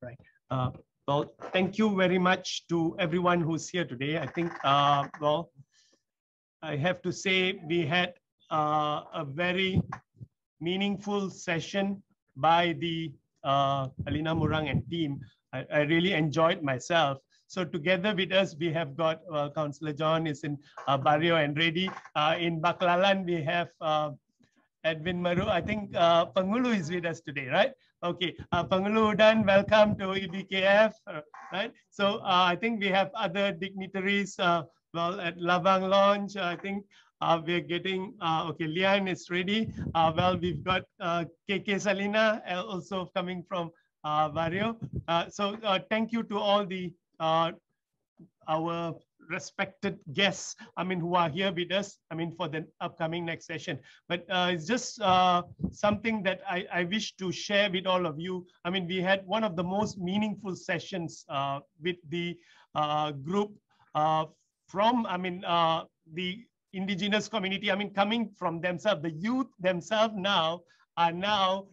Right. Well, thank you very much to everyone who's here today. I think, well, I have to say we had a very meaningful session by the Alina Murang and team. I really enjoyed myself. So together with us, we have got Councillor John is in Barrio and Ready. In Baklalan, we have Edwin Maru. I think Pangulu is with us today, right? Okay, Pangulu Udan, welcome to EBKF, right? So I think we have other dignitaries, well, at Lavang Launch, I think we're getting, okay, Lian is ready. Well, we've got KK Salina also coming from Barrio. So thank you to all the our respected guests, I mean, who are here with us, I mean, for the upcoming next session. But it's just something that I wish to share with all of you. I mean, we had one of the most meaningful sessions with the group from, I mean, the indigenous community, I mean, coming from themselves, the youth themselves now are now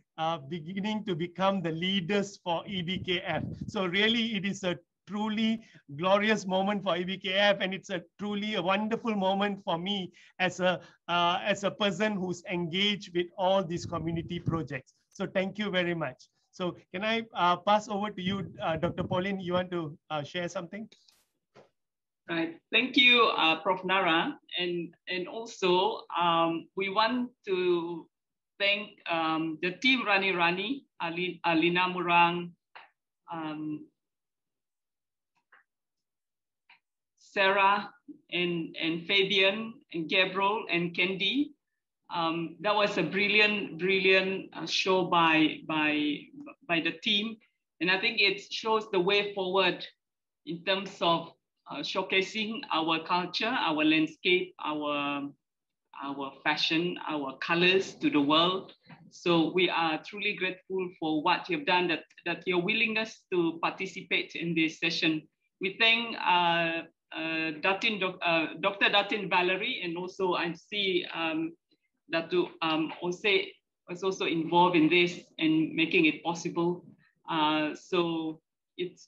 beginning to become the leaders for EBKF. So really, it is a truly glorious moment for EBKF, and it's a truly a wonderful moment for me as a person who's engaged with all these community projects. So thank you very much. So can I pass over to you, Dr. Pauline? You want to share something? Right. Thank you, Prof. Nara, and also we want to thank the team Rani, Alina Murang, Sarah and Fabian and Gabriel and Candy. That was a brilliant show by the team, and I think it shows the way forward in terms of showcasing our culture, our landscape, our fashion, our colors to the world. So we are truly grateful for what you've done, that your willingness to participate in this session. We thank Dr. Datin Valerie, and also I see Datu Ose was also involved in this and making it possible. So it's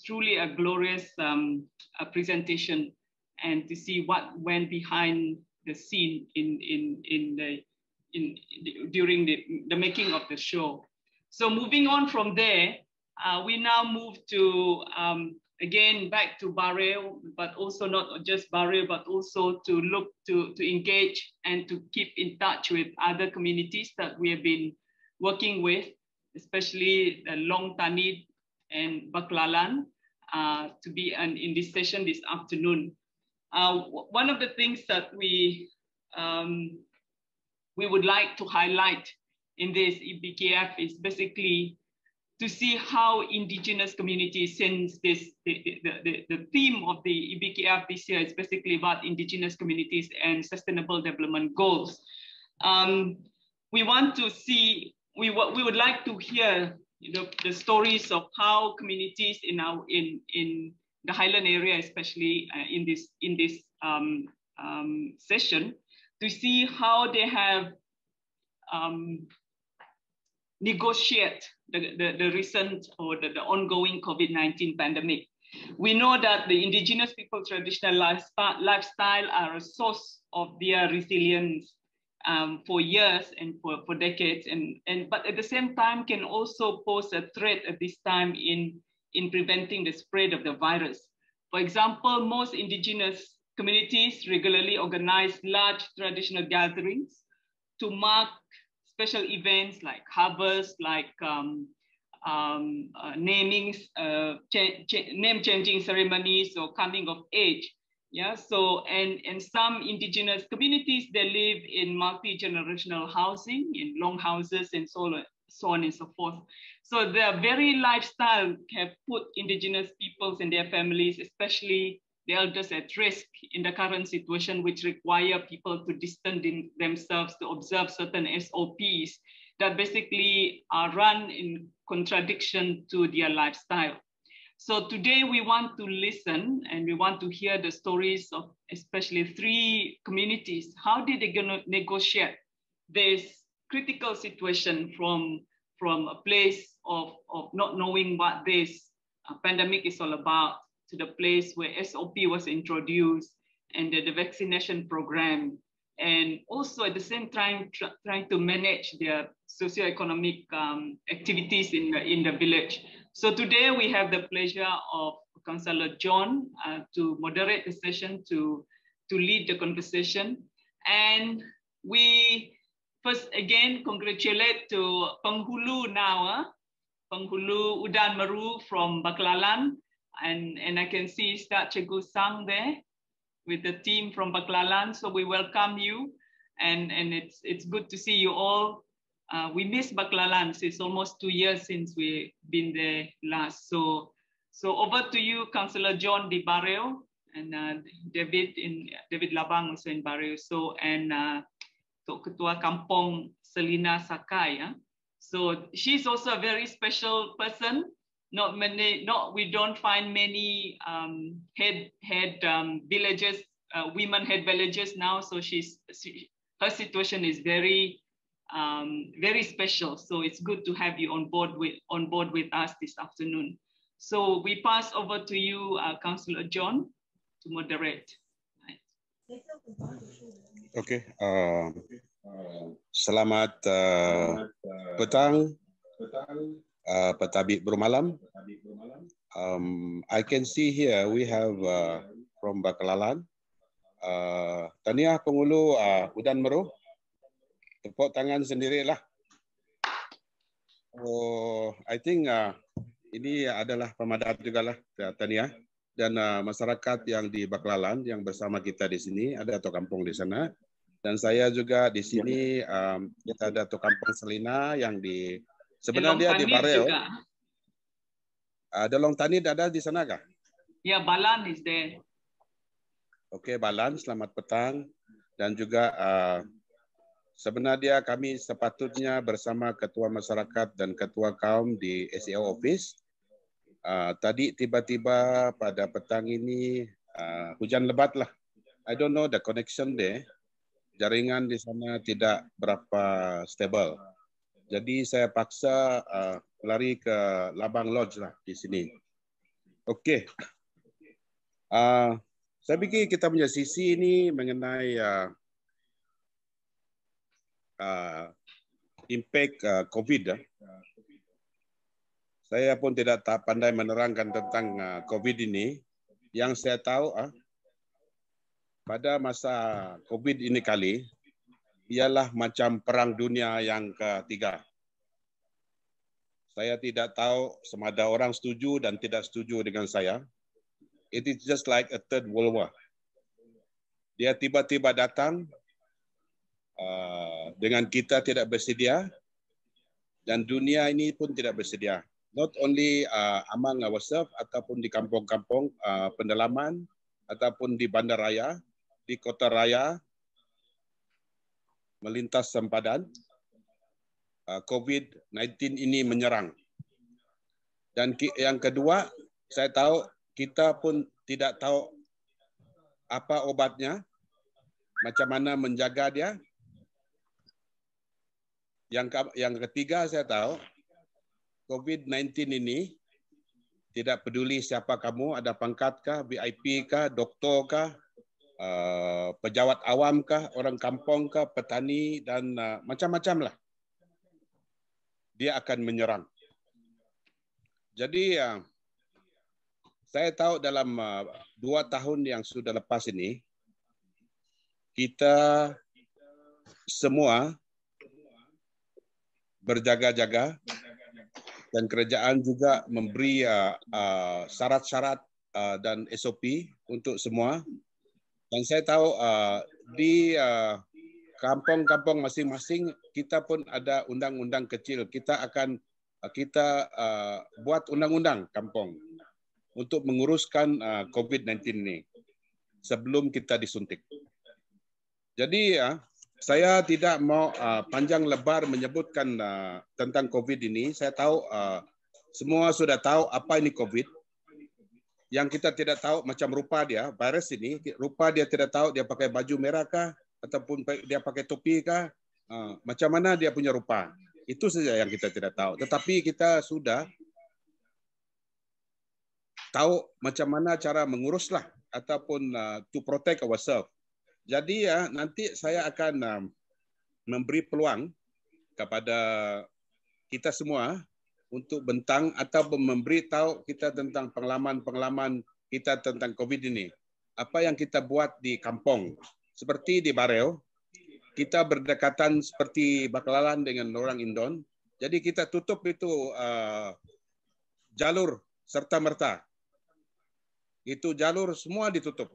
truly a glorious presentation, and to see what went behind the scene during the making of the show. So moving on from there, we now move to again back to Barrio, but also not just Barrio, but also to look to engage and to keep in touch with other communities that we have been working with, especially Long Tanid and Baklalan, to be in this session this afternoon. One of the things that we would like to highlight in this EBKF is basically to see how indigenous communities, since the theme of the EBKF this year is basically about indigenous communities and sustainable development goals. We want to see, we would like to hear the stories of how communities in the Highland area, especially in this session, to see how they have negotiate the recent or the ongoing COVID-19 pandemic. We know that the indigenous people's traditional lifestyle are a source of their resilience for years and for decades, but at the same time can also pose a threat at this time in preventing the spread of the virus. For example, most indigenous communities regularly organize large traditional gatherings to mark special events like harvest, like namings, name-changing ceremonies, or coming of age. Yeah, so, and some indigenous communities, they live in multi-generational housing, in long houses and so on and so forth. So their very lifestyle have put indigenous peoples and their families, especially the elders, at risk in the current situation, which require people to distance themselves to observe certain SOPs that basically are run in contradiction to their lifestyle. So today we want to listen and we want to hear the stories of especially 3 communities. How did they negotiate this critical situation from from a place of not knowing what this pandemic is all about to the place where SOP was introduced and the vaccination program, and also at the same time trying to manage their socioeconomic activities in the village. So today we have the pleasure of Councillor John to moderate the session, to lead the conversation. And we first again congratulate to Penghulu now, Penghulu Udan Meru from Baklalan, and I can see Ustaz Cikgu Sang there with the team from Baklalan. So we welcome you, and it's good to see you all. We miss Baklalan. It's almost 2 years since we've been there last. So over to you, Councillor John di Barrio, and David Labang also in Barrio. So and Ketua Kampung Selina Sakai. So she's also a very special person. We don't find many villages, women head villages now. So her situation is very special. So it's good to have you on board with us this afternoon. So we pass over to you, Councillor John, to moderate. Okay. Selamat petang, petabik bermalam. I can see here we have from Baklalan, Tahniah Penghulu Udan Meru. Tepuk tangan sendirilah. I think ini adalah pemandangan juga lah, tahniah. Dan masyarakat yang di Baklalan yang bersama kita di sini, ada Tok Kampung di sana. Dan saya juga di sini, kita ada Tok Kampung Selina yang sebenarnya dia di Barrio. Ada Long Tani ada di sana kah? Ya, Balan is there. Oke, Balan, selamat petang. Dan juga sebenarnya kami sepatutnya bersama Ketua Masyarakat dan Ketua Kaum di SEO Office. Tadi tiba-tiba pada petang ini hujan lebat lah. I don't know the connection there. Jaringan di sana tidak berapa stable. Jadi saya paksa lari ke Labang Lodge lah di sini. Oke. Saya pikir kita punya sisi ini mengenai impact COVID. Saya pun tidak pandai menerangkan tentang COVID ini. Yang saya tahu pada masa COVID ini kali, ialah macam perang dunia yang ketiga. Saya tidak tahu sama ada orang setuju dan tidak setuju dengan saya. It is just like a third world war. Dia tiba-tiba datang dengan kita tidak bersedia, dan dunia ini pun tidak bersedia. Not only among ourselves ataupun di kampung-kampung pendalaman ataupun di bandaraya, di kota raya, melintas sempadan, COVID-19 ini menyerang. Dan yang kedua, saya tahu kita pun tidak tahu apa obatnya, macam mana menjaga dia. Yang ketiga, saya tahu COVID-19 ini tidak peduli siapa kamu, ada pangkat kah, VIP kah, doktor kah, pejabat awam kah, orang kampung kah, petani, dan macam-macam lah. Dia akan menyerang. Jadi saya tahu dalam 2 tahun yang sudah lepas ini, kita semua berjaga-jaga, dan kerajaan juga memberi syarat-syarat dan SOP untuk semua. Dan saya tahu di kampung-kampung masing-masing kita pun ada undang-undang kecil. Kita buat undang-undang kampung untuk menguruskan COVID-19 ini sebelum kita disuntik. Jadi saya tidak mau panjang lebar menyebutkan tentang COVID ini. Saya tahu semua sudah tahu apa ini COVID. Yang kita tidak tahu macam rupa dia, virus ini, rupa dia tidak tahu dia pakai baju merah kah, ataupun dia pakai topi kah, macam mana dia punya rupa. Itu saja yang kita tidak tahu. Tetapi kita sudah tahu macam mana cara menguruslah ataupun to protect ourselves. Jadi ya nanti saya akan memberi peluang kepada kita semua untuk bentang atau memberi tahu kita tentang pengalaman-pengalaman kita tentang COVID ini. Apa yang kita buat di kampung. Seperti di Bareau, kita berdekatan seperti Bakalan dengan orang Indon. Jadi kita tutup itu jalur serta-merta. Itu jalur semua ditutup.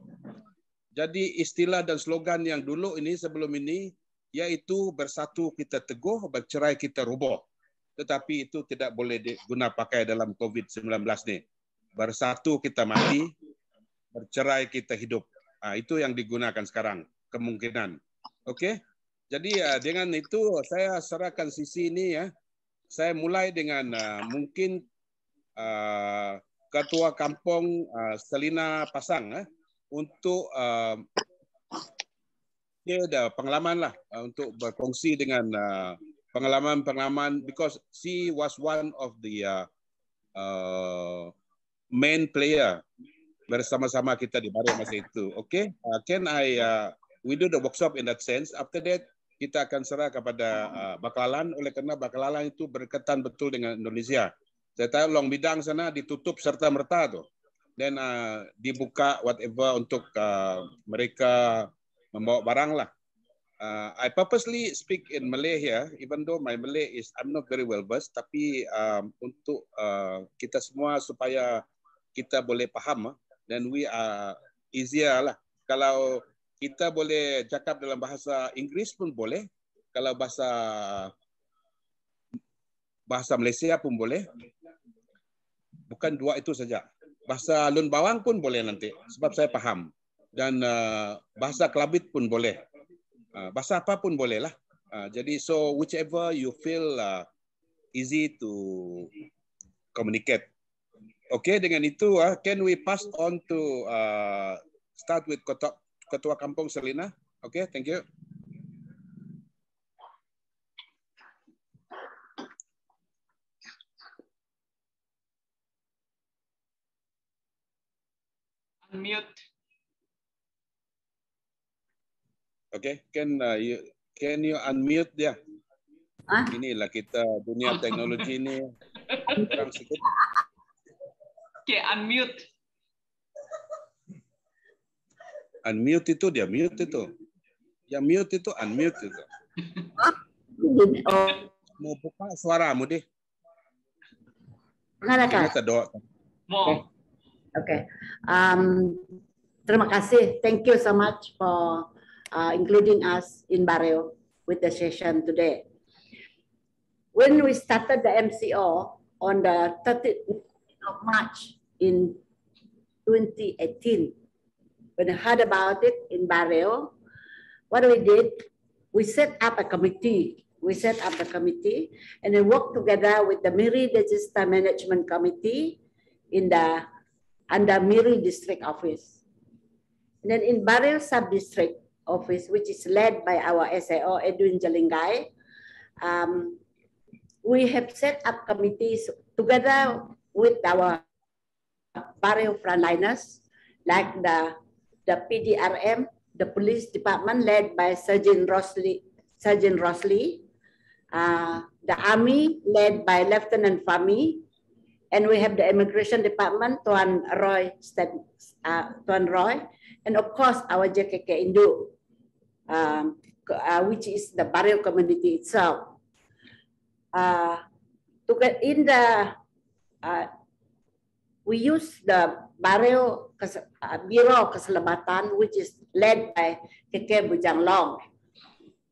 Jadi istilah dan slogan yang dulu ini sebelum ini yaitu bersatu kita teguh, bercerai kita roboh. Tetapi itu tidak boleh diguna pakai dalam COVID-19 ini. Bersatu kita mati, bercerai kita hidup. Itu yang digunakan sekarang kemungkinan. Oke. Jadi dengan itu saya serahkan sisi ini ya. Saya mulai dengan mungkin Ketua Kampung Selina Pasang untuk dia ada pengalaman lah untuk berkongsi dengan pengalaman-pengalaman because she was one of the main player bersama-sama kita di Bareau masa itu. Okay, we do the workshop in that sense. After that, kita akan serah kepada Bakalan oleh karena Bakalan itu berkaitan betul dengan Indonesia. Saya tahu Long Bidang sana ditutup serta merta tuh, dan dibuka whatever untuk mereka membawa barang lah. I purposely speak in Malay here, even though my Malay I'm not very well versed, tapi untuk kita semua supaya kita boleh faham. Dan we are easier lah. Kalau kita boleh cakap dalam bahasa Inggeris pun boleh. Kalau bahasa Malaysia pun boleh. Bukan dua itu saja. Bahasa Lun Bawang pun boleh nanti. Sebab saya paham. Dan bahasa Kelabit pun boleh. Bahasa apa pun boleh lah. Jadi so whichever you feel easy to communicate. Okay, dengan itu, can we pass on to start with Ketua Kampung Selina? Okay, thank you. Unmute. Okay, can you unmute dia? Inilah kita dunia teknologi ini kurang sikit. Okay, unmute. Unmute itu dia mute itu. Yang mute itu unmute itu. Mau buka suaramu deh. Kita doa. Okay. Terima kasih. Thank you so much for including us in Bareau with the session today. When we started the MCO on the 30th of March in 2018, when I heard about it in Bareau, what we did, we set up a committee. We set up a committee and then worked together with the Miri Register Management Committee under Miri District Office. And then in Bareau Sub-District Office, which is led by our SAO, Edwin Jalingay, we have set up committees together with our Bareau frontliners, like the PDRM, the police department led by Sergeant Rosley, the army led by Lieutenant Fahmi, and we have the immigration department, Tuan Roy, and of course our JKK Indo, which is the Bareau community itself. To get in the we use the Bareau Bureau Keselamatan, which is led by KK Bujang Long.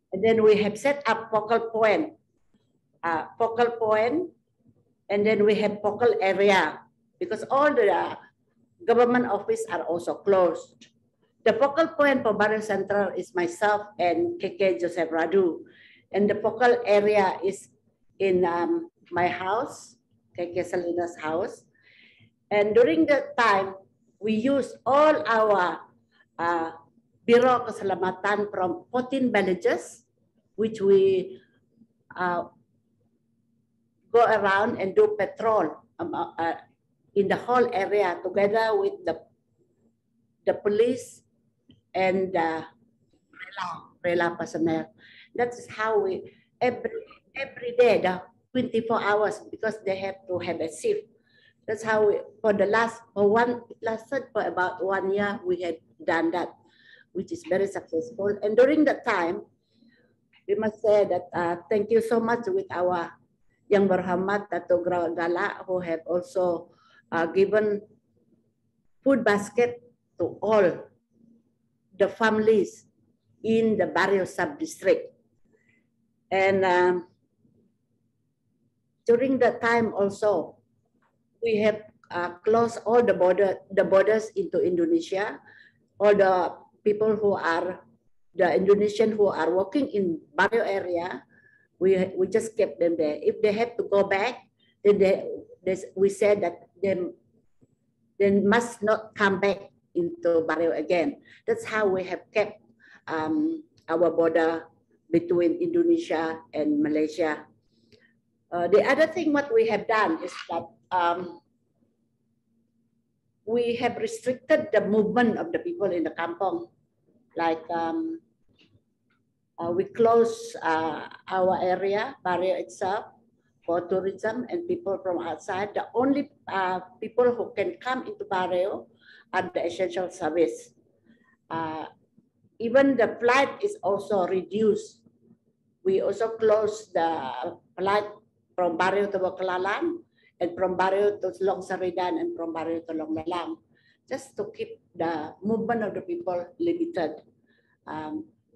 And then we have set up focal point, and then we have focal area, because all the government offices are also closed. The focal point for Bareau Central is myself and KK Joseph Radu. And the focal area is in my house, KK Selina's house. And during that time, we use all our Biro Keselamatan from 14 villages, which we go around and do patrol in the whole area together with the police and Rela personnel. That's how we every day, the 24 hours, because they have to have a shift. That's how we, it lasted for about 1 year, we had done that, which is very successful. And during that time, we must say that thank you so much with our Yang Berhormat Dato' Gala, who have also given food basket to all the families in the Barrio sub-district. And during that time also, we have closed all the borders into Indonesia. All the people who are, the Indonesian who are working in Barrio area, we just kept them there. If they have to go back, then we said that they must not come back into Barrio again. That's how we have kept our border between Indonesia and Malaysia. The other thing what we have done is that we have restricted the movement of the people in the kampong. Like we close our area, Barrio itself, for tourism and people from outside. The only people who can come into Barrio are the essential service. Even the flight is also reduced. We also close the flight from Barrio to Baclalan and from Barrio to Long Saridan and from Barrio to Long Lalang, just to keep the movement of the people limited.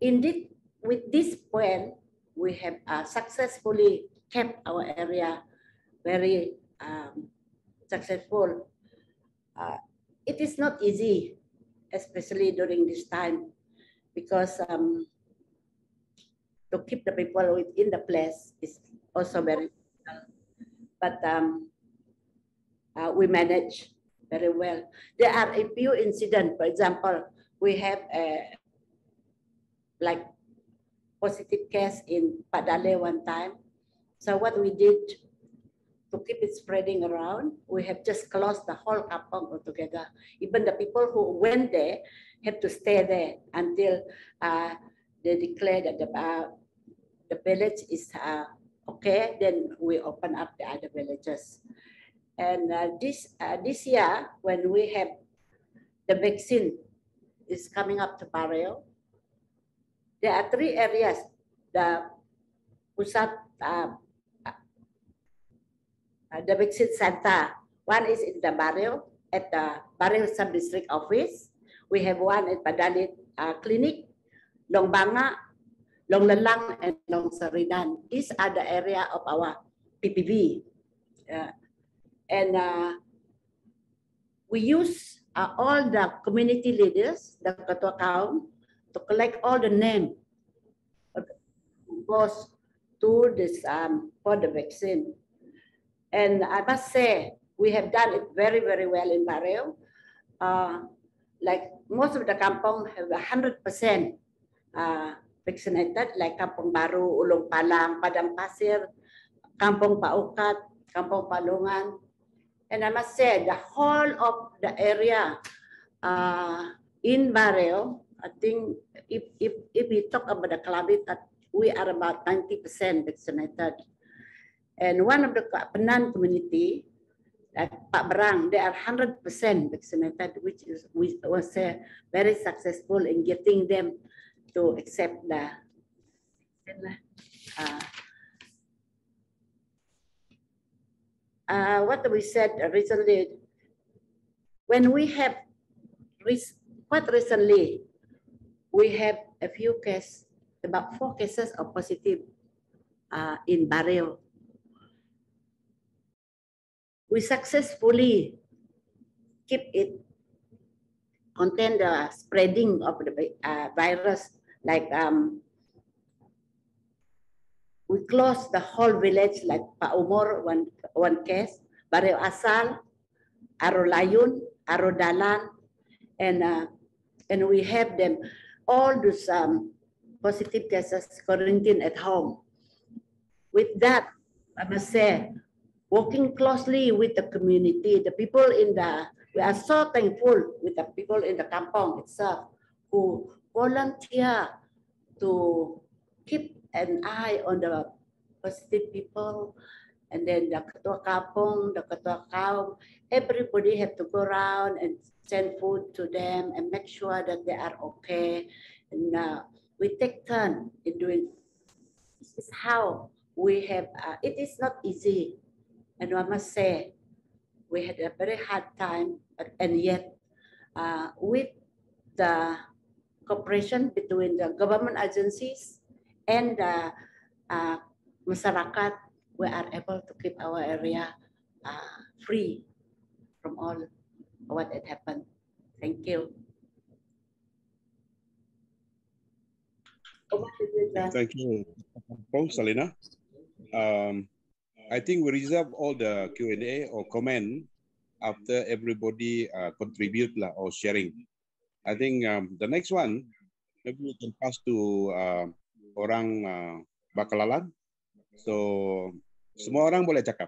Indeed, with this plan, we have successfully kept our area very successful. It is not easy, especially during this time, because to keep the people within the place is also very difficult. But we manage very well. There are a few incidents. For example, we have a like positive case in Padale one time. So what we did to keep it spreading around, we have just closed the whole kampong altogether. Even the people who went there have to stay there until they declare that the village is okay. Then we open up the other villages. And this year, when we have the vaccine is coming up to Barrio, there are 3 areas. The pusat, the vaccine center. One is in the Barrio, at the Barrio sub-district office. We have one at Padalit Clinic, Long Banga, Long Lalang, and Long Saridan. These are the area of our PPV. And we use all the community leaders, the Ketua Kaum, to collect all the names goes to this for the vaccine. And I must say, we have done it very, very well in Barrio. Like most of the kampong have 100% vaccinated, like Kampong Baru, Ulong Palang, Padang Pasir, Kampong Paukat, Kampong Palungan. And I must say, the whole of the area in Barrio, I think if we talk about the Kelabit, we are about 90% vaccinated. And one of the Penan community, like Pak Berang, they are 100% vaccinated, which was very successful in getting them to accept the what we said recently. When we have quite recently, we have a few cases, about 4 cases of positive in Barrio. We successfully keep it, contain the spreading of the virus. Like we closed the whole village, like Pak Umur, one case, Barrio Asal, Arolayun, Arodalan, and we have them, all those positive cases quarantined at home. With that, I must say, working closely with the community, the people in the, we are so thankful with the people in the kampong itself who volunteer to keep an eye on the positive people. And then the ketua kampung, the ketua kaum, everybody have to go around and send food to them and make sure that they are okay. And we take turn in doing. This is how we have. It is not easy, and I must say, we had a very hard time, and yet with the cooperation between the government agencies and the masyarakat, we are able to keep our area free from all what had happened. Thank you. Thank you, Salina. I think we reserve all the Q&A or comment after everybody contribute or sharing. I think the next one, maybe we can pass to orang Baclalan. So semua orang boleh cakap.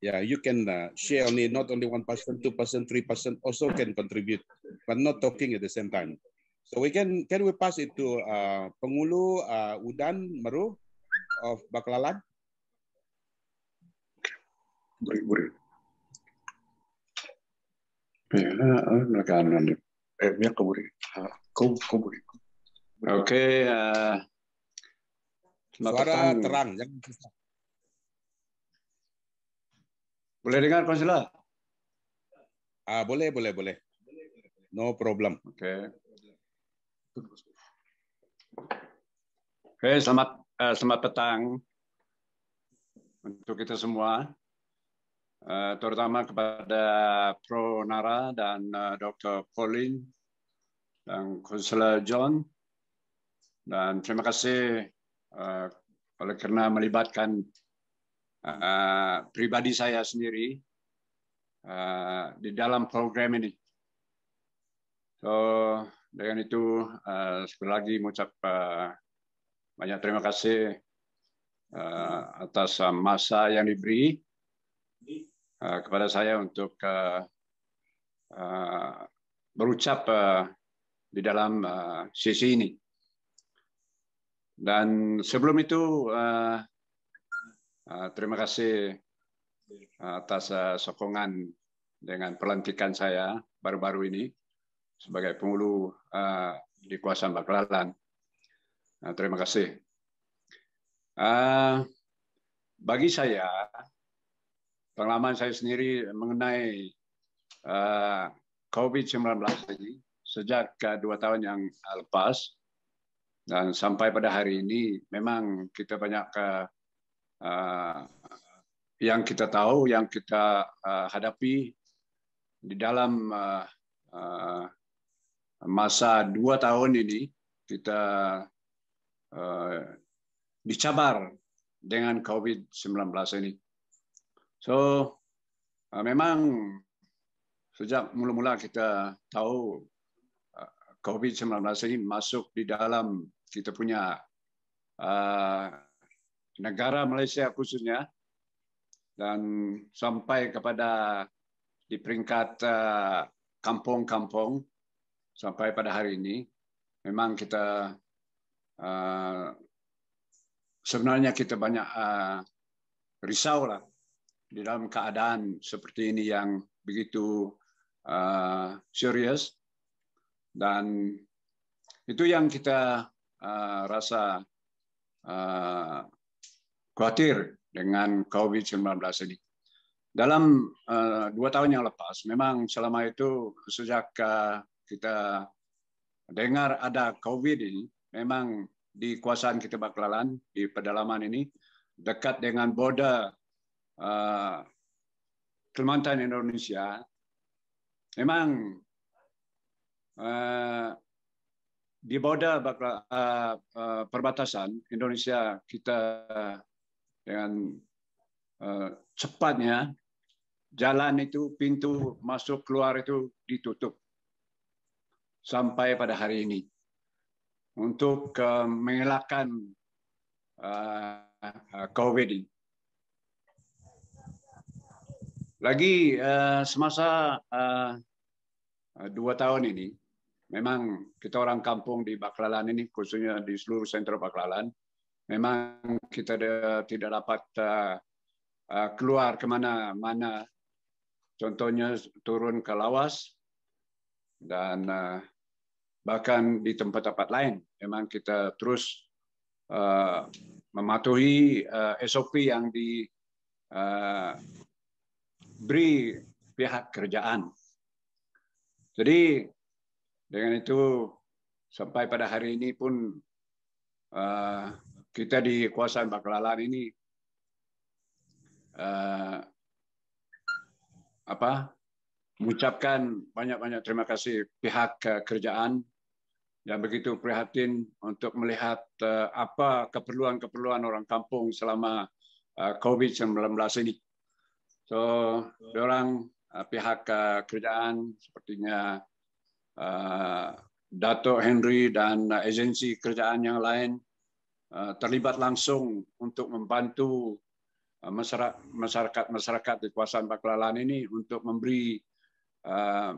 Yeah, you can share only, not only 1%, 2%, 3% also can contribute, but not talking at the same time. So we can we pass it to Pengulu Udan Meru of Baclalan? Boleh. Oke, suara terang, jangan susah. Boleh dengar konselor? Boleh. No problem. Oke. Oke, selamat petang untuk kita semua. Terutama kepada Pro Nara dan Dr. Pauline dan Konselor John, dan terima kasih oleh karena melibatkan pribadi saya sendiri di dalam program ini. So dengan itu sekali lagi mengucap banyak terima kasih atas masa yang diberi kepada saya untuk berucap di dalam sesi ini. Dan sebelum itu terima kasih atas sokongan dengan pelantikan saya baru-baru ini sebagai pengulu di kawasan Baclalan. Terima kasih. Bagi saya, pengalaman saya sendiri mengenai COVID-19 ini sejak 2 tahun yang lepas dan sampai pada hari ini, memang kita banyak yang kita tahu, yang kita hadapi di dalam masa 2 tahun ini. Kita dicabar dengan COVID-19 ini. So, memang sejak mula-mula kita tahu COVID-19 ini masuk di dalam kita punya negara Malaysia khususnya, dan sampai kepada di peringkat kampung-kampung sampai pada hari ini, memang kita sebenarnya kita banyak risau lah di dalam keadaan seperti ini yang begitu serius, dan itu yang kita rasa khawatir dengan COVID-19 ini. Dalam 2 tahun yang lepas, memang selama itu sejak kita dengar ada COVID ini, memang di kawasan kita Baclalan, di pedalaman ini, dekat dengan border Kalimantan Indonesia, memang di border perbatasan Indonesia kita dengan cepatnya jalan itu, pintu masuk keluar itu ditutup sampai pada hari ini untuk mengelakkan COVID ini. lagi semasa 2 tahun ini, memang kita orang kampung di Baklalan ini, khususnya di seluruh sentral Baklalan, memang kita tidak dapat keluar kemana-mana. Contohnya turun ke lawas dan bahkan di tempat-tempat lain. Memang kita terus mematuhi SOP yang diberi pihak kerajaan. Jadi dengan itu sampai pada hari ini pun kita di kawasan Baklalan ini mengucapkan banyak-banyak terima kasih pihak kerajaan yang begitu prihatin untuk melihat apa keperluan-keperluan orang kampung selama COVID-19 ini. So, orang pihak kerajaan sepertinya Dato' Henry dan agensi kerajaan yang lain terlibat langsung untuk membantu masyarakat di kawasan Baklalan ini untuk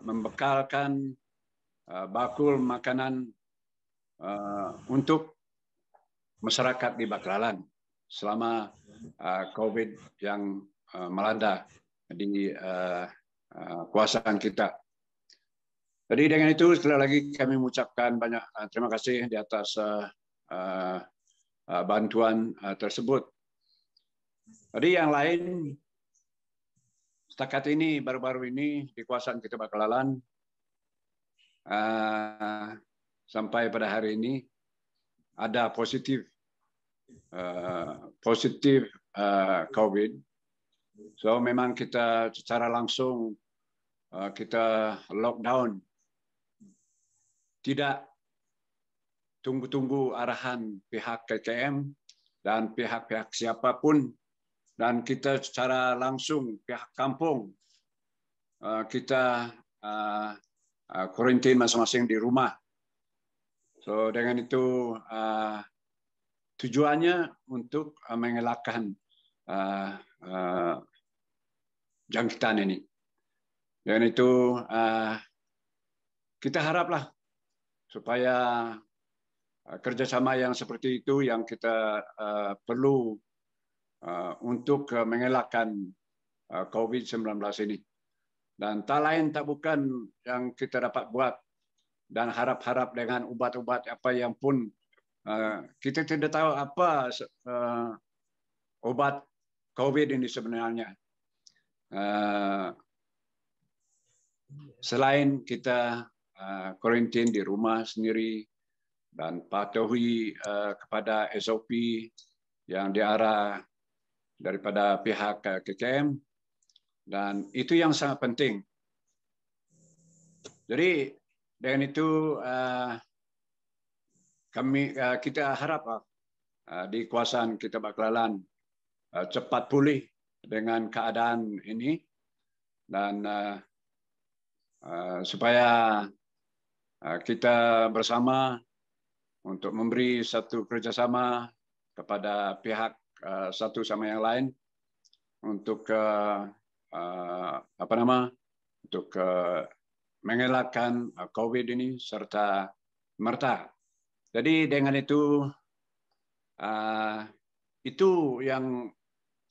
membekalkan bakul makanan untuk masyarakat di Baklalan selama COVID yang melanda di kawasan kita. Jadi dengan itu sekali lagi kami mengucapkan banyak terima kasih di atas bantuan tersebut. Jadi yang lain, setakat ini baru-baru ini di kawasan kita Baklalan sampai pada hari ini ada positif COVID. So memang kita secara langsung kita lockdown, tidak tunggu-tunggu arahan pihak KKM dan pihak-pihak siapapun, dan kita secara langsung pihak kampung kita kuarantin masing-masing di rumah. So dengan itu tujuannya untuk mengelakkan jangkitan ini. Dan itu kita haraplah supaya kerjasama yang seperti itu yang kita perlu untuk mengelakkan COVID-19 ini. Dan tak lain tak bukan yang kita dapat buat dan harap-harap dengan ubat-ubat apa yang pun kita tidak tahu apa obat COVID ini sebenarnya. Selain kita kuarantin di rumah sendiri dan patuhi kepada SOP yang diarah daripada pihak KKM, dan itu yang sangat penting. Jadi dengan itu kita harap di kawasan kita Baklalan cepat pulih dengan keadaan ini, dan supaya kita bersama untuk memberi satu kerjasama kepada pihak satu sama yang lain untuk untuk mengelakkan COVID ini serta merta. Jadi dengan itu yang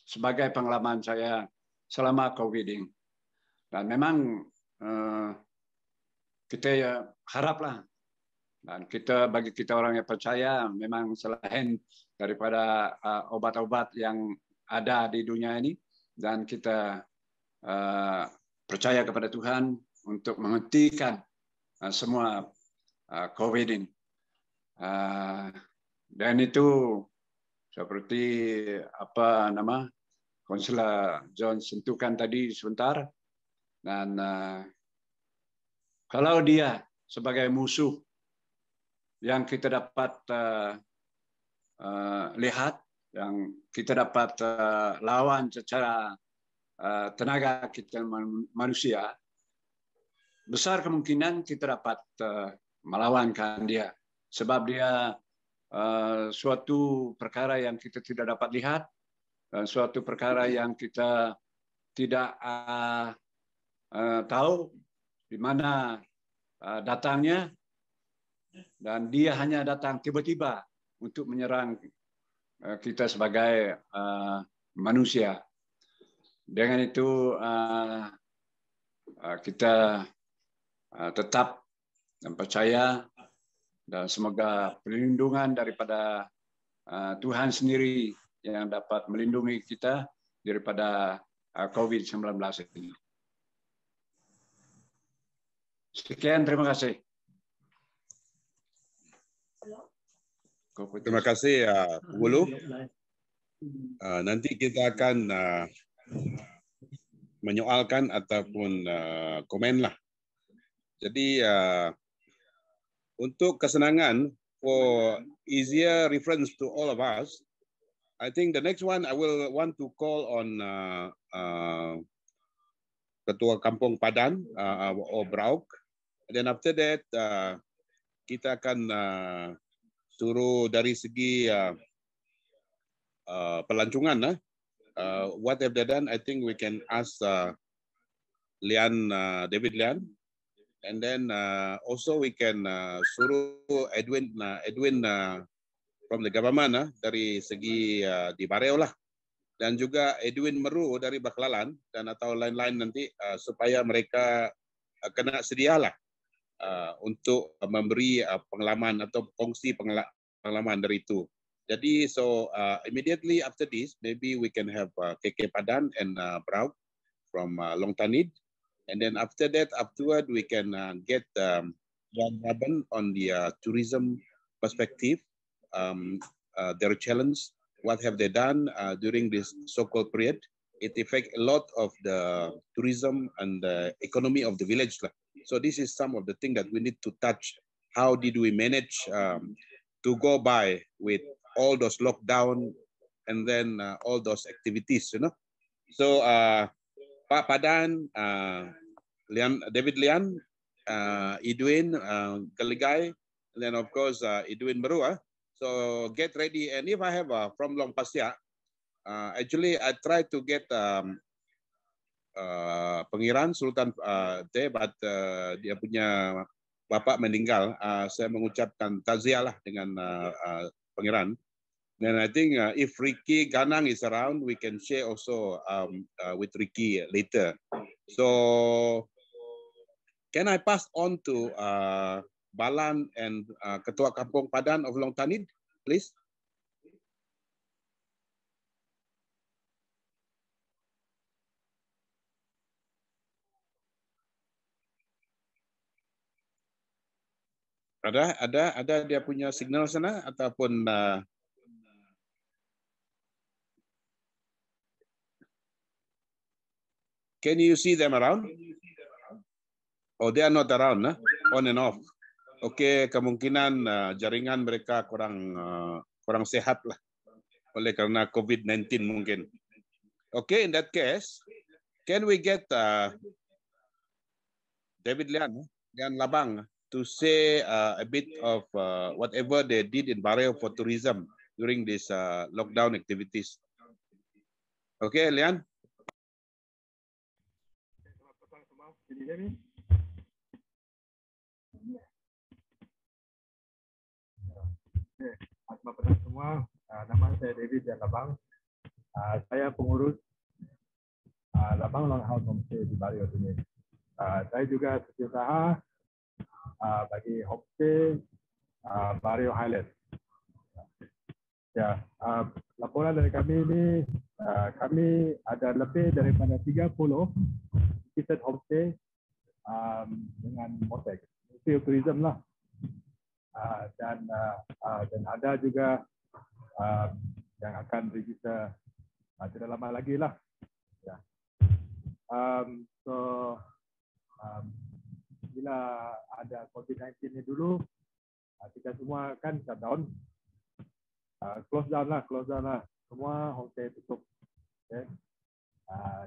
sebagai pengalaman saya selama COVID ini. Dan memang kita haraplah, dan bagi kita orang yang percaya, memang selain daripada obat-obat yang ada di dunia ini, dan kita percaya kepada Tuhan untuk menghentikan semua COVID ini. Dan itu seperti Konselor John sentuhkan tadi sebentar, dan kalau dia sebagai musuh yang kita dapat lihat, yang kita dapat lawan secara tenaga kita manusia, besar kemungkinan kita dapat melawankan dia, sebab dia suatu perkara yang kita tidak dapat lihat, dan suatu perkara yang kita tidak tahu di mana datangnya, dan dia hanya datang tiba-tiba untuk menyerang kita sebagai manusia. Dengan itu kita tetap percaya dan semoga perlindungan daripada Tuhan sendiri yang dapat melindungi kita daripada COVID-19 ini. Sekian, terima kasih. Terima kasih, Wulu. Nanti kita akan menyoalkan ataupun komen lah. Jadi untuk kesenangan, for easier reference to all of us, I think the next one I will want to call on Ketua Kampung Padan or Brauk. And then after that, kita akan suruh dari segi pelancongan. What have they done? I think we can ask Lian, David Lian. And then also we can suruh Edwin from the government dari segi di Bareo lah. Dan juga Edwin Meru dari Baklalan dan atau lain-lain nanti supaya mereka kena sedialah untuk memberi pengalaman atau kongsi pengalaman dari itu. Jadi so immediately after this, maybe we can have KK Padan and Brauk from Long Tanid. And then after that, afterward, we can get Jan Raben on the tourism perspective, their challenge, what have they done during this so-called period. It affects a lot of the tourism and the economy of the village. So this is some of the things that we need to touch. How did we manage to go by with all those lockdown and then all those activities, you know? So Pak Padan, David Lian, Edwin Kaligai, and then of course Edwin Merua. So get ready. And if I have from Long Pasya, actually I try to get Pengiran Sultan Teh, but dia punya bapak meninggal. Saya mengucapkan takziah lah dengan Pengiran. And I think if Ricky Ganang is around, we can share also with Ricky later. So can I pass on to Balan and Ketua Kampung Padan of Long Tanid, please? Ada dia punya signal sana ataupun can you see them around? Oh, they are not around, on and off. Oke, kemungkinan jaringan mereka kurang sehat lah oleh karena COVID-19 mungkin. Oke, in that case, can we get David Lian Labang to say a bit of whatever they did in Bareo for tourism during this lockdown activities? Okay, Lian. Selamat petang semua. Nama saya David Labang. Saya pengurus Labang Long House Homestay di Bareo ini. Saya juga setiausaha bagi homestay Bareo Highlands. Ya, laporan dari kami ini, kami ada lebih daripada 30 visited homestay dengan Motek, tourism lah. Dan ada juga yang akan register tidak lama lagi lah. Ya. Bila ada COVID-19 ini dulu, kita semua kan shutdown, close down lah. Semua homestay tutup. Okay.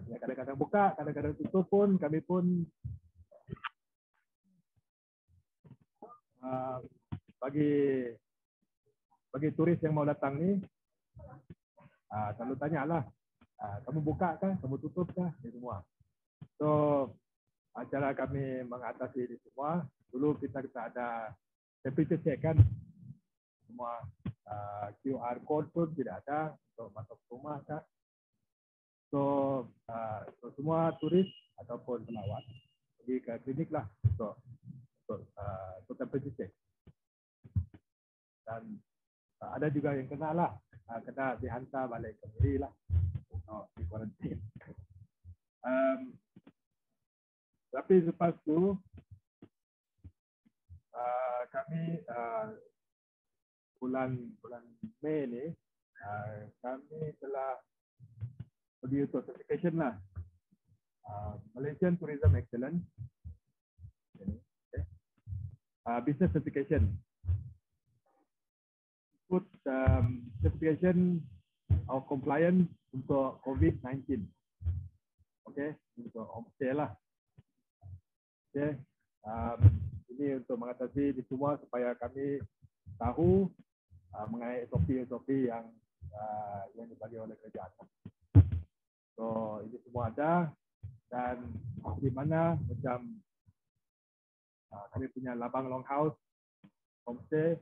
Dia kadang-kadang buka, kadang-kadang tutup pun, kami pun bagi turis yang mau datang ni, selalu tanyalah Kamu buka kah, kamu tutup kah, ini semua. So cara kami mengatasi ini semua, dulu kita ada temperature check kan, semua QR code pun tidak ada untuk masuk rumah kah. So semua turis ataupun pelawat pergi ke klinik lah untuk temperature check. Dan ada juga yang kena lah, kena dihantar balik ke Miri lah untuk di kuarantin. Tapi lepas tu kami bulan Mei ni kami telah pergi untuk certification lah, Malaysian Tourism Excellence, business certification. Put certification of compliance untuk COVID-19. Okay, untuk homestay lah. Okay, ini untuk mengatasi ini semua supaya kami tahu mengenai SOP yang dibagi oleh kerajaan. So ini semua ada, dan di mana macam kami punya Labang Longhouse homestay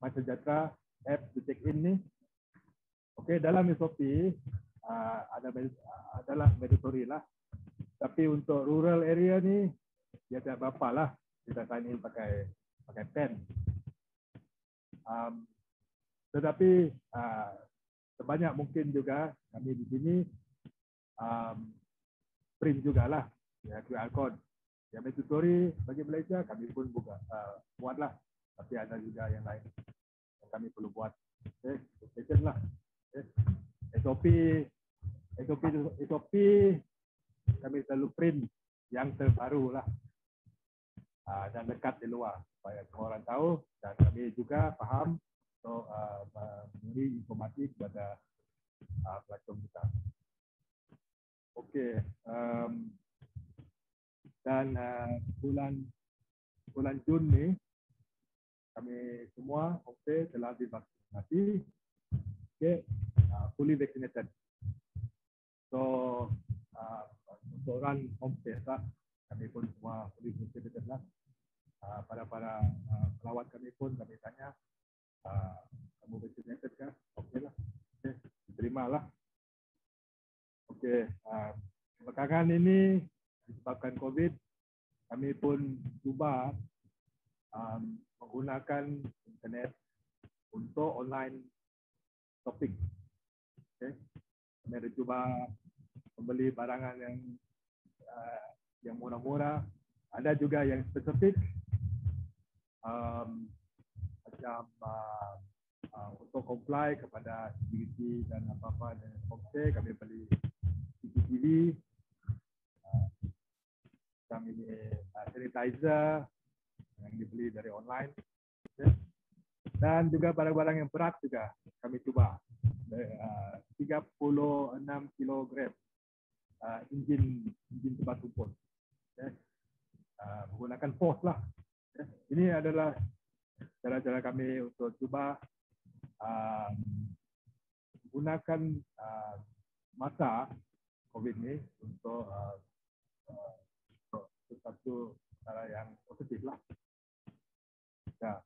MySejahtera app to check in ni. Okey, dalam SOP adalah mandatory lah. Tapi untuk rural area ni dia tak berapa lah kita sign in pakai pen. Tetapi sebanyak mungkin juga kami di sini print jugalah ya, QR code. Yang mandatory bagi Malaysia kami pun buatlah. Tapi ada juga yang lain yang kami perlu buat. Okay, lah. Okay. SOP kami selalu print yang terbaru lah, dan dekat di luar supaya semua orang tahu dan kami juga faham untuk memberi informasi kepada pelancong kita. Okey, dan bulan Jun ni kami semua telah divaksinasi, fully vaccinated. So untuk orang homestay lah, kami pun semua fully vaccinated lah. Para pelawat kami pun kami tanya, kamu vaccinated kah? Okey lah, terima lah. Okey, belakangan ini disebabkan COVID, kami pun cuba menggunakan internet untuk online shopping. Okay. Kami ada cuba membeli barangan yang murah-murah. Ada juga yang spesifik, macam untuk comply kepada security dan apa-apa dan homestay, kami beli CCTV, kami sanitizer yang dibeli dari online, dan juga barang-barang yang berat juga kami cuba 36 kilogram enjin tebat rumput, menggunakan force lah. Ini adalah cara-cara kami untuk cuba gunakan masa COVID ini untuk satu cara yang positif lah. Ya.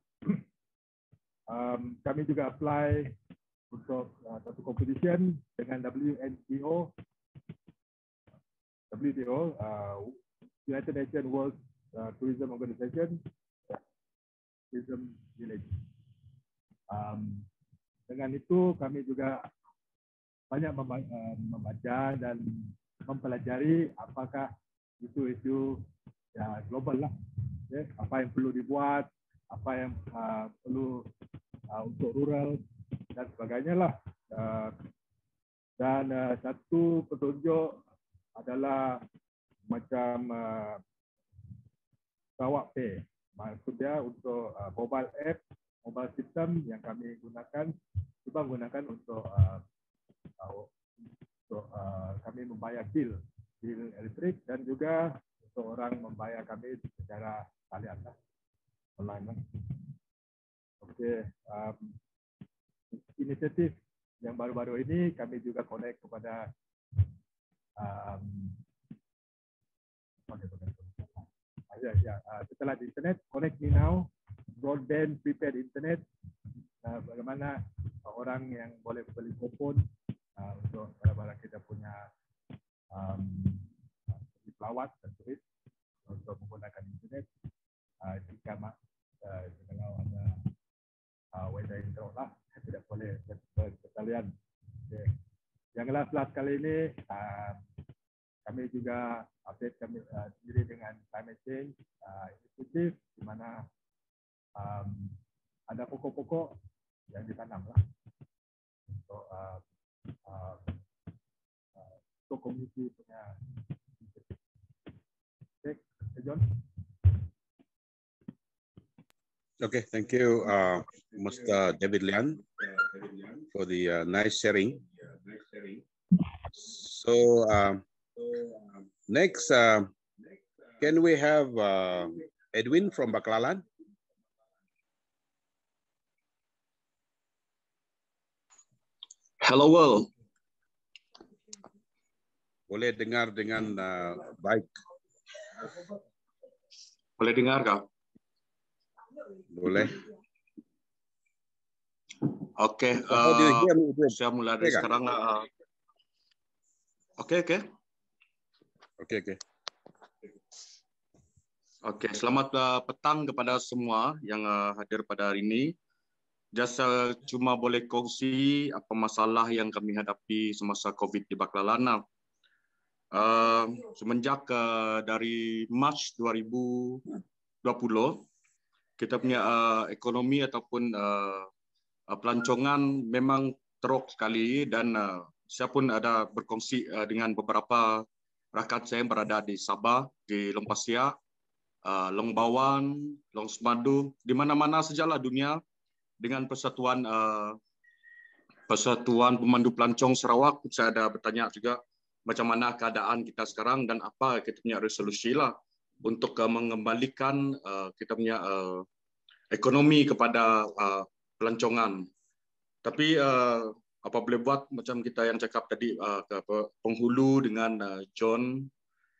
Kami juga apply untuk satu competition dengan WTO, United Nations World Tourism Organization, Tourism Village. Dengan itu kami juga banyak membaca dan mempelajari apakah isu-isu ya global lah, apa yang perlu dibuat, apa yang perlu untuk rural dan sebagainya lah. Dan satu petunjuk adalah macam Sarawak Pay, maksudnya untuk mobile app, mobile system yang kami gunakan, cuba gunakan untuk kami membayar bil elektrik, dan juga untuk orang membayar kami secara talian lah, online lah. Okey, inisiatif yang baru-baru ini kami juga connect kepada setelah di internet, connect me now, broadband, prepaid internet, bagaimana orang yang boleh beli kupon untuk barang-barang kita punya pelawat dan turis untuk menggunakan internet. Jika kalau ada weather intro lah, tidak boleh sekalian. Okay. Yang last kali ini kami juga update kami sendiri dengan climate change initiative, di mana ada pokok-pokok yang ditanam lah untuk komuniti punya. Okay, John. Okay, thank you, Mr. David Lian, for the nice sharing. So next, can we have Edwin from Baklalan? Hello world. Boleh dengar dengan baik. Boleh dengar kah? Boleh. Oke, saya mulai dari sekarang. Oke, selamat petang kepada semua yang hadir pada hari ini. Saya cuma boleh kongsi apa masalah yang kami hadapi semasa COVID di Baklalan. Semenjak dari Mac 2020, kita punya ekonomi ataupun pelancongan memang teruk sekali, dan saya pun ada berkongsi dengan beberapa rakan saya yang berada di Sabah, di Long Pasir, Long Bawan, Long Semadu, di mana-mana sajalah dunia, dengan Persatuan Pemandu Pelancong Sarawak. Saya ada bertanya juga macam mana keadaan kita sekarang dan apa kita punya resolusi lah untuk mengembalikan kita punya ekonomi kepada pelancongan. Tapi apa boleh buat, macam kita yang cakap tadi, penghulu dengan John,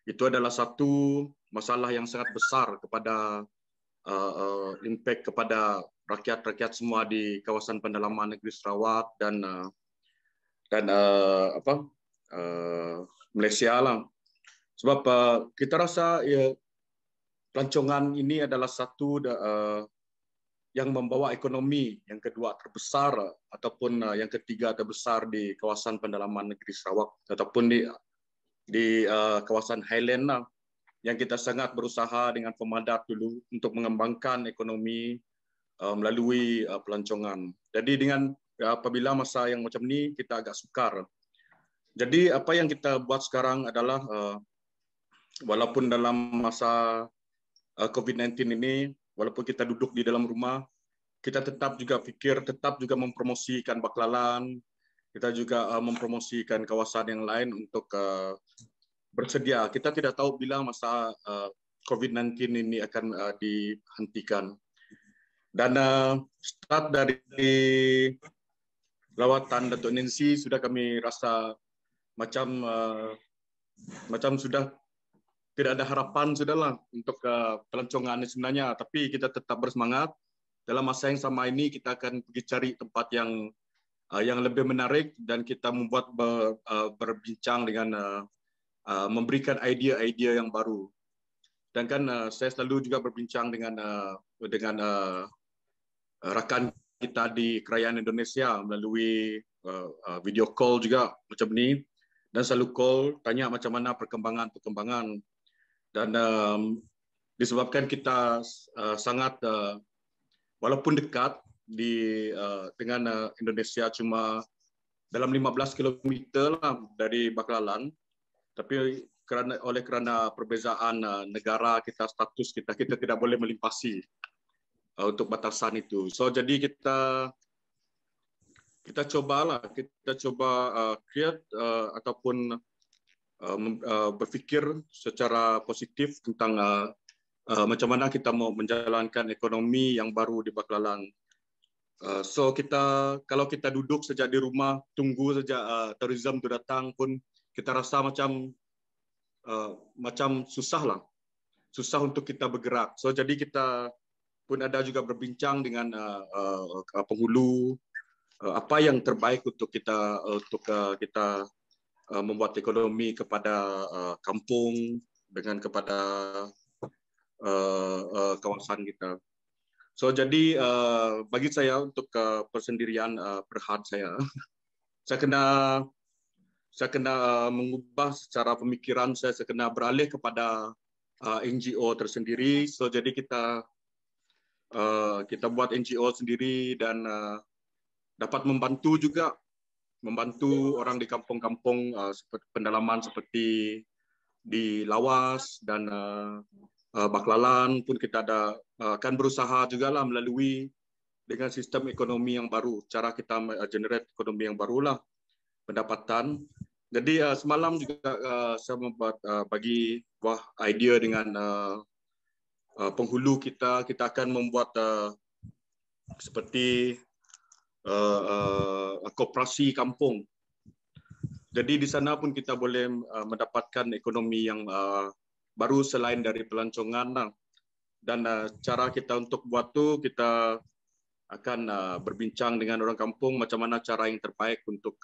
itu adalah satu masalah yang sangat besar kepada impact kepada rakyat-rakyat semua di kawasan pendalaman negeri Sarawak dan Malaysia lah. Sebab kita rasa ya, pelancongan ini adalah satu yang membawa ekonomi yang kedua terbesar ataupun yang ketiga terbesar di kawasan pendalaman negeri Sarawak ataupun di kawasan Highland lah, yang kita sangat berusaha dengan Pemadat dulu untuk mengembangkan ekonomi melalui pelancongan. Jadi dengan apabila masa yang macam ni kita agak sukar. Jadi apa yang kita buat sekarang adalah walaupun dalam masa COVID-19 ini, walaupun kita duduk di dalam rumah, kita tetap juga mempromosikan Baklalan, kita juga mempromosikan kawasan yang lain untuk bersedia. Kita tidak tahu bila masa COVID-19 ini akan dihentikan. Dan start dari lawatan Datuk Nancy sudah kami rasa macam sudah tidak ada harapan sudahlah untuk pelancongan sebenarnya, tapi kita tetap bersemangat. Dalam masa yang sama ini kita akan pergi cari tempat yang lebih menarik, dan kita membuat berbincang dengan memberikan idea-idea yang baru. Dan kan saya selalu juga berbincang dengan rakan kita di kerajaan Indonesia melalui video call juga macam ni, dan selalu call tanya macam mana perkembangan. Dan disebabkan kita sangat walaupun dekat dengan Indonesia cuma dalam 15 km lah dari Baklalan, tapi kerana perbezaan negara kita, status kita tidak boleh melimpasi untuk batasan itu. So jadi kita coba create ataupun berfikir secara positif tentang macam mana kita mau menjalankan ekonomi yang baru di Baklalan. So kalau kita duduk saja di rumah tunggu saja tourism itu datang pun, kita rasa macam susah lah, susah untuk kita bergerak. So jadi kita pun ada juga berbincang dengan penghulu apa yang terbaik untuk kita membuat ekonomi kepada kampung dengan kepada kawasan kita. So jadi bagi saya untuk persendirian Berhad saya kena mengubah secara pemikiran saya kena beralih kepada NGO tersendiri. So jadi kita buat NGO sendiri dan dapat membantu orang di kampung-kampung pendalaman seperti di Lawas dan Baklalan pun kita akan berusaha juga lah melalui dengan sistem ekonomi yang baru, cara kita generate ekonomi yang barulah pendapatan. Jadi semalam juga saya membuat bagi buah idea dengan penghulu kita akan membuat seperti koperasi kampung. Jadi di sana pun kita boleh mendapatkan ekonomi yang baru selain dari pelancongan. Dan cara kita untuk buat tu kita akan berbincang dengan orang kampung macam mana cara yang terbaik untuk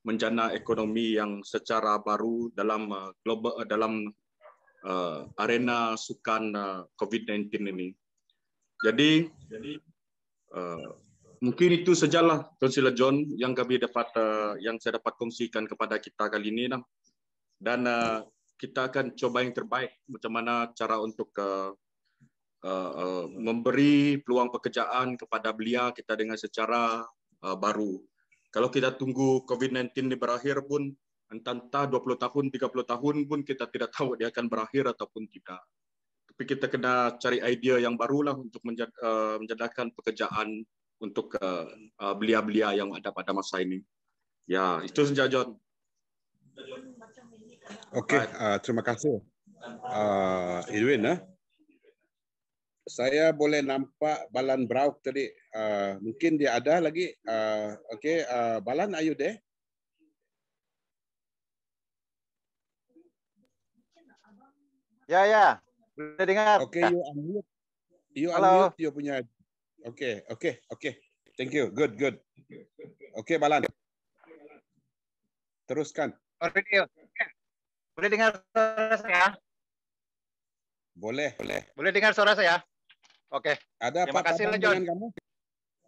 menjana ekonomi yang secara baru dalam dalam arena sukan COVID-19 ini. Jadi mungkin itu sajalah Councillor John yang kami dapat yang saya dapat kongsikan kepada kita kali ini lah. Dan kita akan coba yang terbaik macam mana cara untuk memberi peluang pekerjaan kepada belia kita dengan secara baru. Kalau kita tunggu COVID-19 ini berakhir pun entah 20 tahun, 30 tahun pun kita tidak tahu dia akan berakhir ataupun tidak. Tapi kita kena cari idea yang barulah untuk menjadikan pekerjaan untuk belia-belia yang ada pada masa ini. Ya, itu saja John. Okey, terima kasih. Edwin, saya boleh nampak Balan Brauk tadi. Mungkin dia ada lagi. Okey, Balan, are you there? Ya. Boleh dengar. Okey, you unmute. Halo. You punya. Okey. Thank you. Good. Okey, Balan. Teruskan. Boleh dengar suara saya? Boleh. Boleh dengar suara saya? Okey. Ada Terima apa kasih, Padan John. dengan kamu?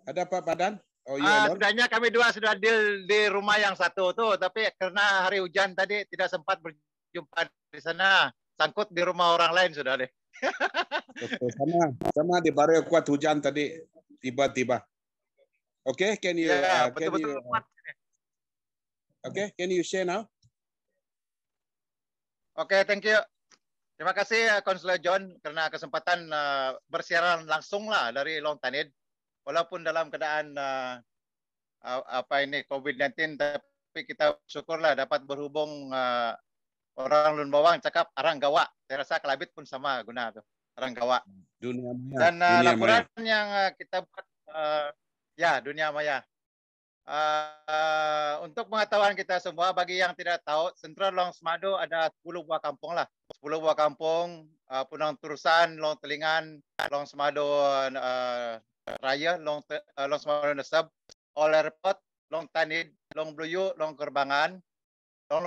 Ada apa Padan? Oh, you alone? Sebenarnya kami dua sudah deal di rumah yang satu tuh, tapi karena hari hujan tadi tidak sempat berjumpa di sana. Sangkut di rumah orang lain sudah deh. Okay, sama di Bario kuat hujan tadi tiba-tiba. Okay, can you can you share now? Oke, thank you. Terima kasih Councillor John karena kesempatan bersiaran langsung lah dari Long Tanid. Walaupun dalam keadaan COVID-19, tapi kita syukurlah dapat berhubung orang Lun Bawang cakap arang gawa. Saya rasa Kelabit pun sama guna tu. Arang gawa. Dunia maya. Dan Dunia laporan maya. yang kita buat dunia maya. Untuk pengetahuan kita semua, bagi yang tidak tahu, Sentral Long Semado ada 10 buah kampung lah. 10 buah kampung, Punang Turusan, Long Telingan, Long Semado Raya, Long Semado Nesab, All Airport, Long Tanid, Long Bluyu, Long Kerbangan, Long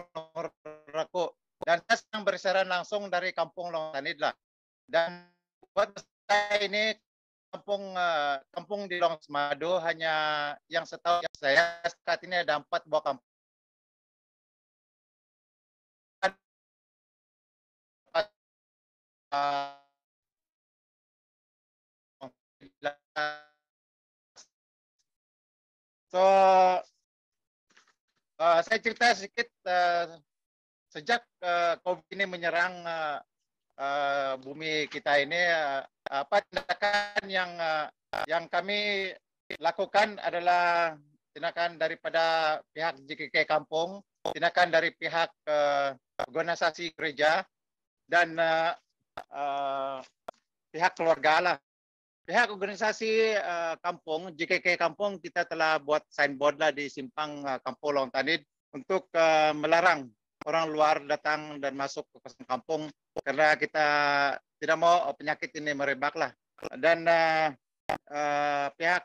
Rakuk. Dan saya sedang bersiaran langsung dari kampung Long Tanid lah. Dan buat saya ini kampung di Long Semado hanya yang setahu saya saat ini ada 4 buah kampung. So saya cerita sedikit sejak COVID ini menyerang bumi kita ini, apa tindakan yang kami lakukan adalah tindakan daripada pihak JKK Kampung, tindakan dari pihak organisasi gereja dan pihak keluarga lah. Pihak organisasi kampung, JKK Kampung, kita telah buat signboard lah di simpang Kampung Long Tanid untuk melarang orang luar datang dan masuk ke kawasan kampung karena kita tidak mau penyakit ini merebak lah. Dan pihak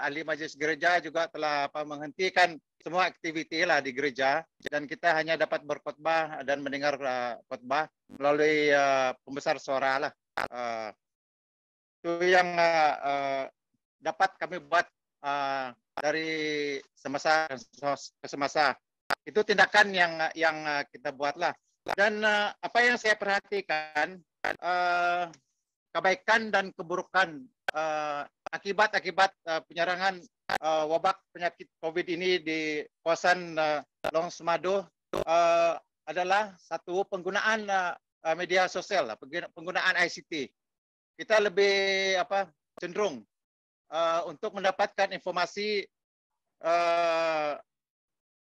ahli majlis gereja juga telah menghentikan semua aktiviti lah di gereja, dan kita hanya dapat berkhotbah dan mendengar khotbah melalui pembesar suara lah. Itu yang dapat kami buat dari semasa ke semasa. Itu tindakan yang kita buatlah. Dan apa yang saya perhatikan, kebaikan dan keburukan akibat penyerangan wabak penyakit COVID ini di kawasan Long Semado adalah satu penggunaan media sosial, penggunaan ICT. Kita lebih cenderung untuk mendapatkan informasi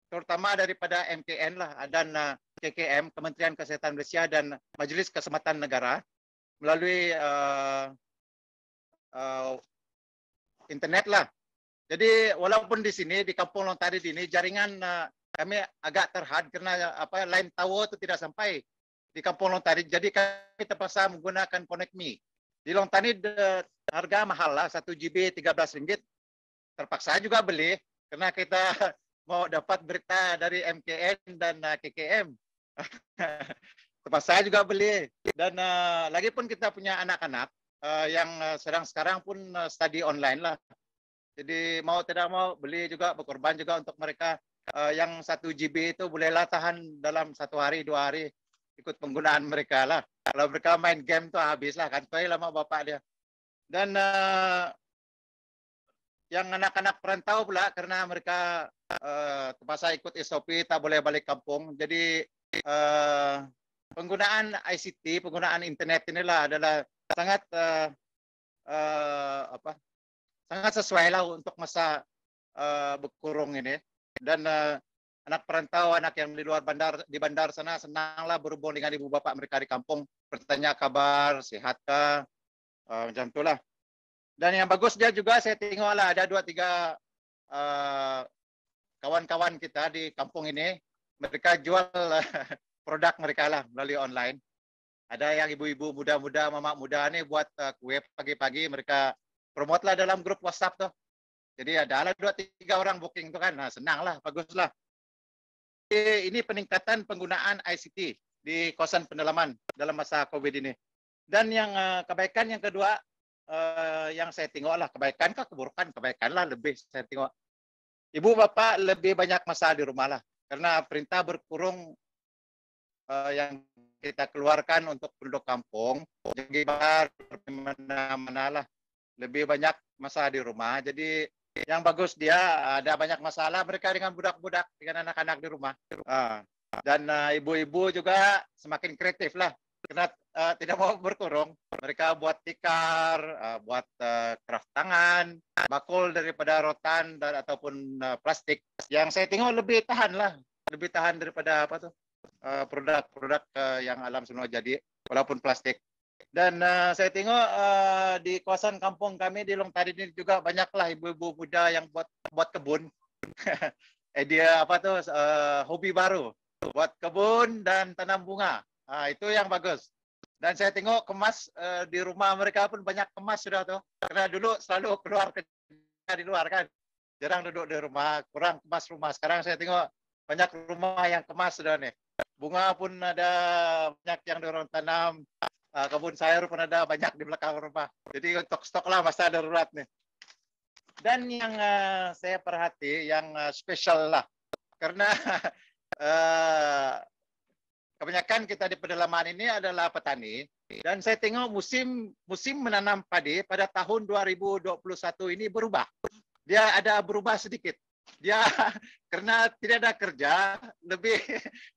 terutama daripada MKN lah dan KKM, Kementerian Kesehatan Malaysia, dan Majlis Keselamatan Negara melalui internet lah. Jadi walaupun di sini di Kampung Long Tarid ini jaringan kami agak terhad karena line tower itu tidak sampai di Kampung Long Tarid. Jadi kami terpaksa menggunakan Connect.me. Di Long Tarid harga mahal lah, 1 GB RM13. Terpaksa juga beli karena kita mau dapat berita dari MKN dan KKM. Terpaksa juga beli. Dan lagi pun kita punya anak-anak yang sedang sekarang pun study online lah. Jadi mau tidak mau beli juga, berkorban juga untuk mereka. Yang 1 GB itu bolehlah tahan dalam 1 hari, 2 hari ikut penggunaan mereka lah. Kalau mereka main game tuh habis lah, kantoi lama bapak dia. Dan yang anak-anak perantau pula karena mereka terpaksa ikut SOP, tak boleh balik kampung. Jadi penggunaan ICT, penggunaan internet inilah adalah sangat sangat sesuai lah untuk masa berkurung ini. Dan anak perantau, anak yang di luar bandar, di bandar sana senanglah berhubung dengan ibu bapak mereka di kampung, bertanya kabar, sehatkah, macam itulah. Dan yang bagus dia juga saya tengoklah ada 2-3 kawan-kawan kita di kampung ini, mereka jual produk mereka lah melalui online. Ada yang ibu-ibu muda-muda, mamak muda nih buat kue pagi-pagi, mereka promote lah dalam grup WhatsApp tuh. Jadi ada lah 2-3 orang booking tuh kan, nah, senang lah, bagus lah. Ini peningkatan penggunaan ICT di kawasan pendalaman dalam masa COVID ini. Dan yang kebaikan yang kedua yang saya tengok lah, kebaikan kah keburukan? Kebaikan lah lebih saya tengok. Ibu bapak lebih banyak masa di rumah lah, karena perintah berkurung yang kita keluarkan untuk penduduk kampung, jadi mana-mana lah, lebih banyak masa di rumah. Jadi yang bagus dia ada banyak masalah mereka dengan budak-budak, dengan anak-anak di rumah. Dan ibu-ibu juga semakin kreatif lah, karena tidak mau berkurung. Mereka buat tikar, buat craft tangan, bakul daripada rotan dan ataupun plastik. Yang saya tengok lebih tahan lah, lebih tahan daripada produk-produk yang alam semula jadi, walaupun plastik. Dan saya tengok di kawasan kampung kami di Long Tarid ini juga banyaklah ibu-ibu muda yang buat kebun. Dia hobi baru, buat kebun dan tanam bunga. Itu yang bagus. Dan saya tengok kemas di rumah mereka pun banyak kemas sudah tuh. Karena dulu selalu keluar kerja di luar kan, jarang duduk di rumah, kurang kemas rumah. Sekarang saya tengok banyak rumah yang kemas sudah nih. Bunga pun ada banyak yang dorong tanam. Kebun sayur pun ada banyak di belakang rumah. Jadi untuk stok lah masa darurat nih. Dan yang saya perhati yang spesial lah, karena kebanyakan kita di pedalaman ini adalah petani, dan saya tengok musim menanam padi pada tahun 2021 ini berubah. Dia ada berubah sedikit. Dia karena tidak ada kerja lebih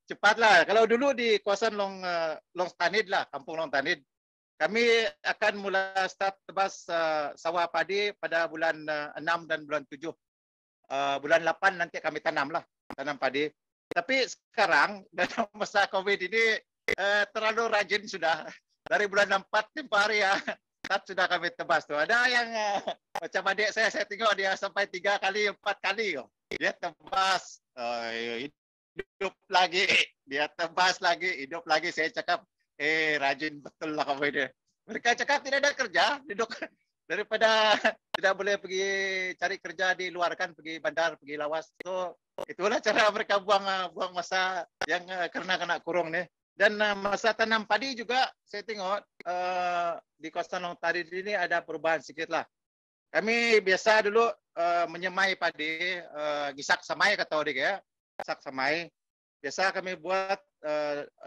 cepatlah. Kalau dulu di kawasan Long Tanid lah, Kampung Long Tanid, kami akan mulai start tebas sawah padi pada bulan 6 dan bulan 7. Bulan 8 nanti kami tanam padi. Tapi sekarang dalam masa COVID ini terlalu rajin sudah. Dari bulan 4 tempoh hari ya, sudah kami tebas tuh. Ada yang macam adik saya tengok dia sampai 3 kali, 4 kali. Dia tebas, hidup lagi dia tebas lagi, hidup lagi. Saya cakap, rajin betul lah kamu ini. Mereka cakap tidak ada kerja, duduk daripada tidak boleh pergi cari kerja di luar kan, pergi bandar, pergi lawas. So, itulah cara mereka buang masa yang karena kena kurung nih. Dan masa tanam padi juga saya tengok di kawasan Long Tari ini ada perubahan sedikit lah. Kami biasa dulu menyemai padi, gisak samai kata orang ya, gisak samai. Biasa kami buat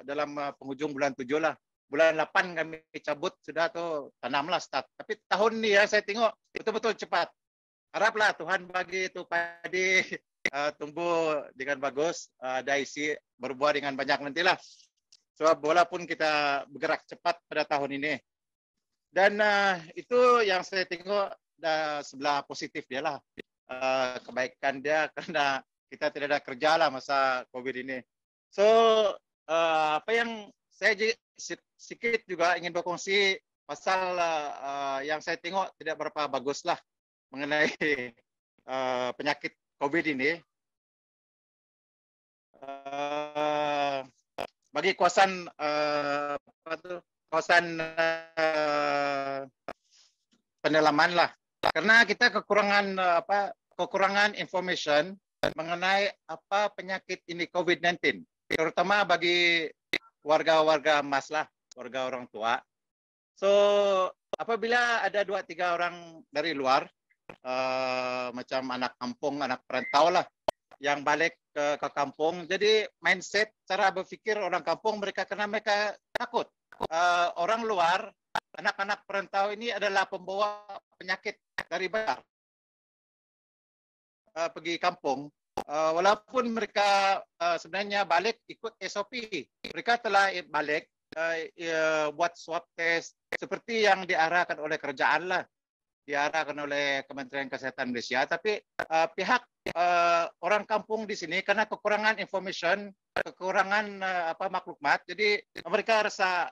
dalam penghujung bulan 7 lah. Bulan 8 kami cabut sudah tuh tanamlah start. Tapi tahun ini ya saya tengok betul-betul cepat. Haraplah Tuhan bagi itu padi tumbuh dengan bagus, ada isi berbuah dengan banyak nantilah. Sebab walaupun kita bergerak cepat pada tahun ini. Dan itu yang saya tengok sebelah positif dia lah. Kebaikan dia karena kita tidak ada kerja lah masa COVID ini. So apa yang saya sedikit juga ingin berkongsi pasal yang saya tengok tidak berapa bagus lah mengenai penyakit COVID ini. Bagi kawasan pendalaman lah, karena kita kekurangan information mengenai apa penyakit ini COVID-19, terutama bagi warga-warga emas lah, warga orang tua. So apabila ada 2-3 orang dari luar, macam anak kampung, anak perantau lah, yang balik ke kampung, jadi mindset cara berfikir orang kampung mereka karena mereka takut orang luar, anak-anak perantau ini adalah pembawa penyakit dari bandar pergi kampung. Walaupun mereka sebenarnya balik ikut SOP, mereka telah balik buat swab test seperti yang diarahkan oleh kerajaan lah, diarahkan oleh Kementerian Kesehatan Malaysia. Tapi pihak orang kampung di sini karena kekurangan information, kekurangan maklumat, jadi mereka rasa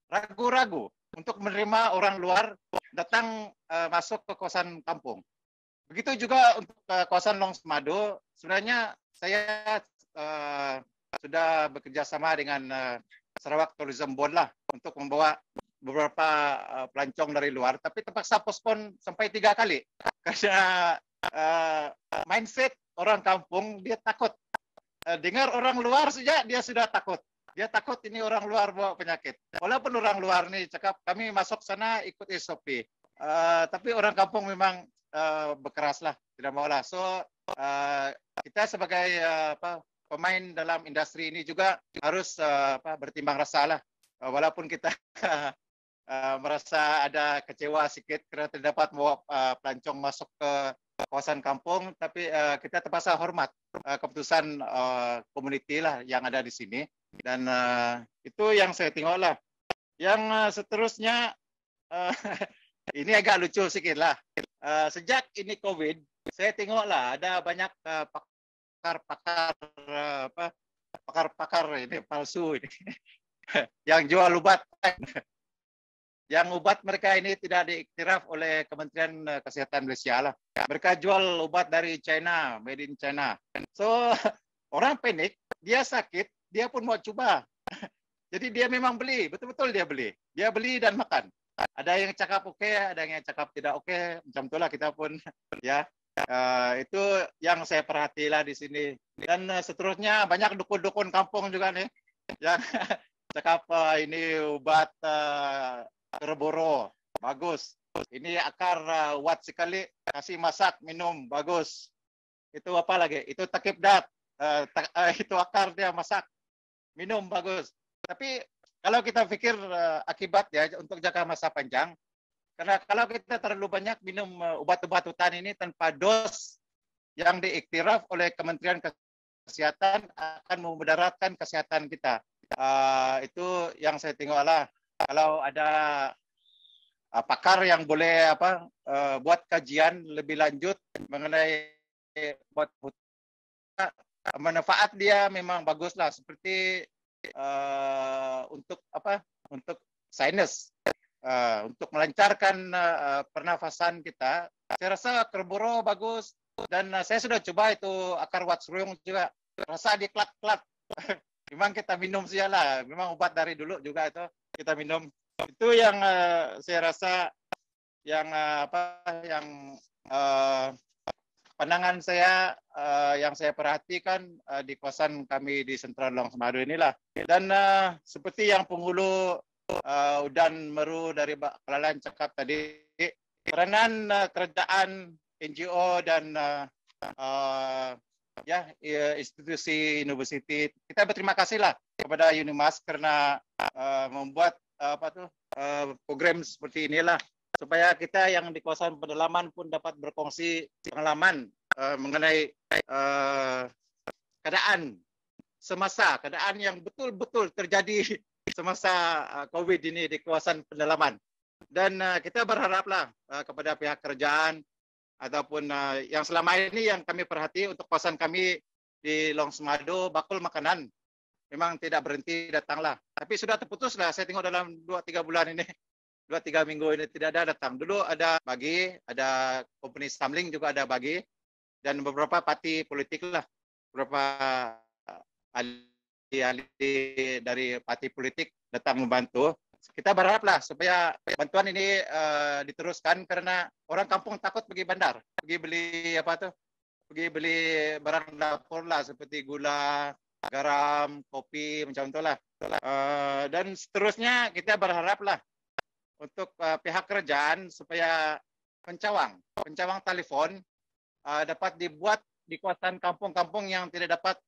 ragu-ragu untuk menerima orang luar datang masuk ke kawasan kampung. Begitu juga untuk kawasan Long Semado, sebenarnya saya sudah bekerja sama dengan Sarawak Tourism Board lah untuk membawa beberapa pelancong dari luar, tapi terpaksa postpone sampai 3 kali karena mindset orang kampung dia takut. Dengar orang luar saja dia sudah takut. Dia takut ini orang luar bawa penyakit. Walaupun orang luar nih cakap kami masuk sana ikut SOP, tapi orang kampung memang berkeras lah, tidak mau lah. So kita sebagai pemain dalam industri ini juga harus bertimbang rasa lah. Walaupun kita merasa ada kecewa sedikit kerana tidak dapat membawa pelancong masuk ke kawasan kampung, tapi kita terpaksa hormat keputusan komuniti lah yang ada di sini. Dan itu yang saya tengok lah. Yang seterusnya ini agak lucu sedikit lah. Sejak ini COVID, saya tengok lah ada banyak pakar ini palsu ini yang jual ubat. Yang ubat mereka ini tidak diiktiraf oleh Kementerian Kesehatan Malaysia lah. Mereka jual ubat dari China, made in China. So orang panik, dia sakit, dia pun mau coba. Jadi dia memang beli, betul-betul dia beli. Dia beli dan makan. Ada yang cakap oke, ada yang cakap tidak oke. Macam itulah kita pun ya. Itu yang saya perhatilah di sini. Dan seterusnya banyak dukun-dukun kampung juga nih yang cakap ini ubat kerboro bagus. Ini akar uat sekali kasih masak minum bagus. Itu apa lagi? Itu takib dat. Itu akar dia masak minum bagus. Tapi kalau kita pikir akibat ya untuk jangka masa panjang, karena kalau kita terlalu banyak minum ubat-ubat hutan ini tanpa dos yang diiktiraf oleh Kementerian Kesehatan akan memudaratkan kesehatan kita. Itu yang saya tengoklah. Kalau ada pakar yang boleh buat kajian lebih lanjut mengenai buat hutan, manfaat dia memang baguslah, seperti untuk sinus, untuk melancarkan pernafasan kita. Saya rasa kerboro bagus, dan saya sudah coba itu akar wat seruyung juga. Rasa dia klat-klat, Memang kita minum sajalah. Memang obat dari dulu juga itu kita minum. Itu yang saya rasa yang pandangan saya yang saya perhatikan di kawasan kami di Sentral Long Semadu inilah. Dan seperti yang penghulu Udan Meru dari Baklalan cakap tadi, peranan kerajaan, NGO dan institusi universiti, kita berterima kasihlah kepada Unimas karena membuat program seperti inilah supaya kita yang di kawasan pedalaman pun dapat berkongsi pengalaman mengenai keadaan yang betul-betul terjadi semasa COVID ini di kawasan pedalaman. Dan kita berharaplah kepada pihak kerajaan ataupun yang selama ini yang kami perhati untuk kawasan kami di Long Semadu, bakul makanan memang tidak berhenti datanglah. Tapi sudah terputuslah, saya tengok dalam 2-3 bulan ini, 2-3 minggu ini tidak ada datang. Dulu ada bagi, ada company Samling juga ada bagi, dan beberapa parti politik lah, beberapa ahli dari parti politik datang membantu. Kita berharaplah supaya bantuan ini diteruskan karena orang kampung takut pergi bandar, pergi beli barang dapur lah seperti gula, garam, kopi, macam itulah. Dan seterusnya kita berharaplah untuk pihak kerajaan supaya pencawang telefon dapat dibuat di kawasan kampung-kampung yang tidak dapat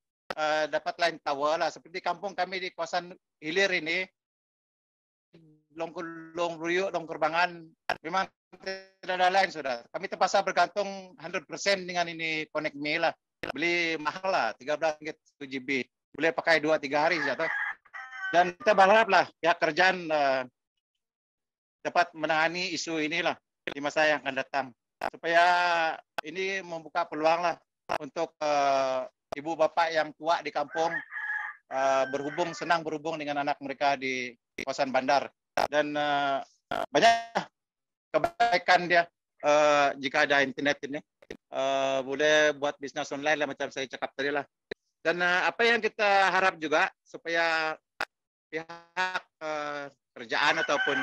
line tower lah, seperti kampung kami di kawasan hilir ini, Long Ruyuk, Long Kerbangan, memang tidak ada line sudah. Kami terpaksa bergantung 100% dengan ini Connect Me lah. Beli mahal lah, 13 ringgit 1 GB. Boleh pakai 2-3 hari saja. Dan kita berharaplah pihak kerajaan dapat menangani isu inilah di masa yang akan datang. Supaya ini membuka peluang lah untuk ibu bapak yang tua di kampung senang berhubung dengan anak mereka di kawasan bandar. Dan banyak kebaikan dia jika ada internet ini. Boleh buat bisnis online lah macam saya cakap tadi lah. Dan apa yang kita harap juga supaya pihak kerajaan ataupun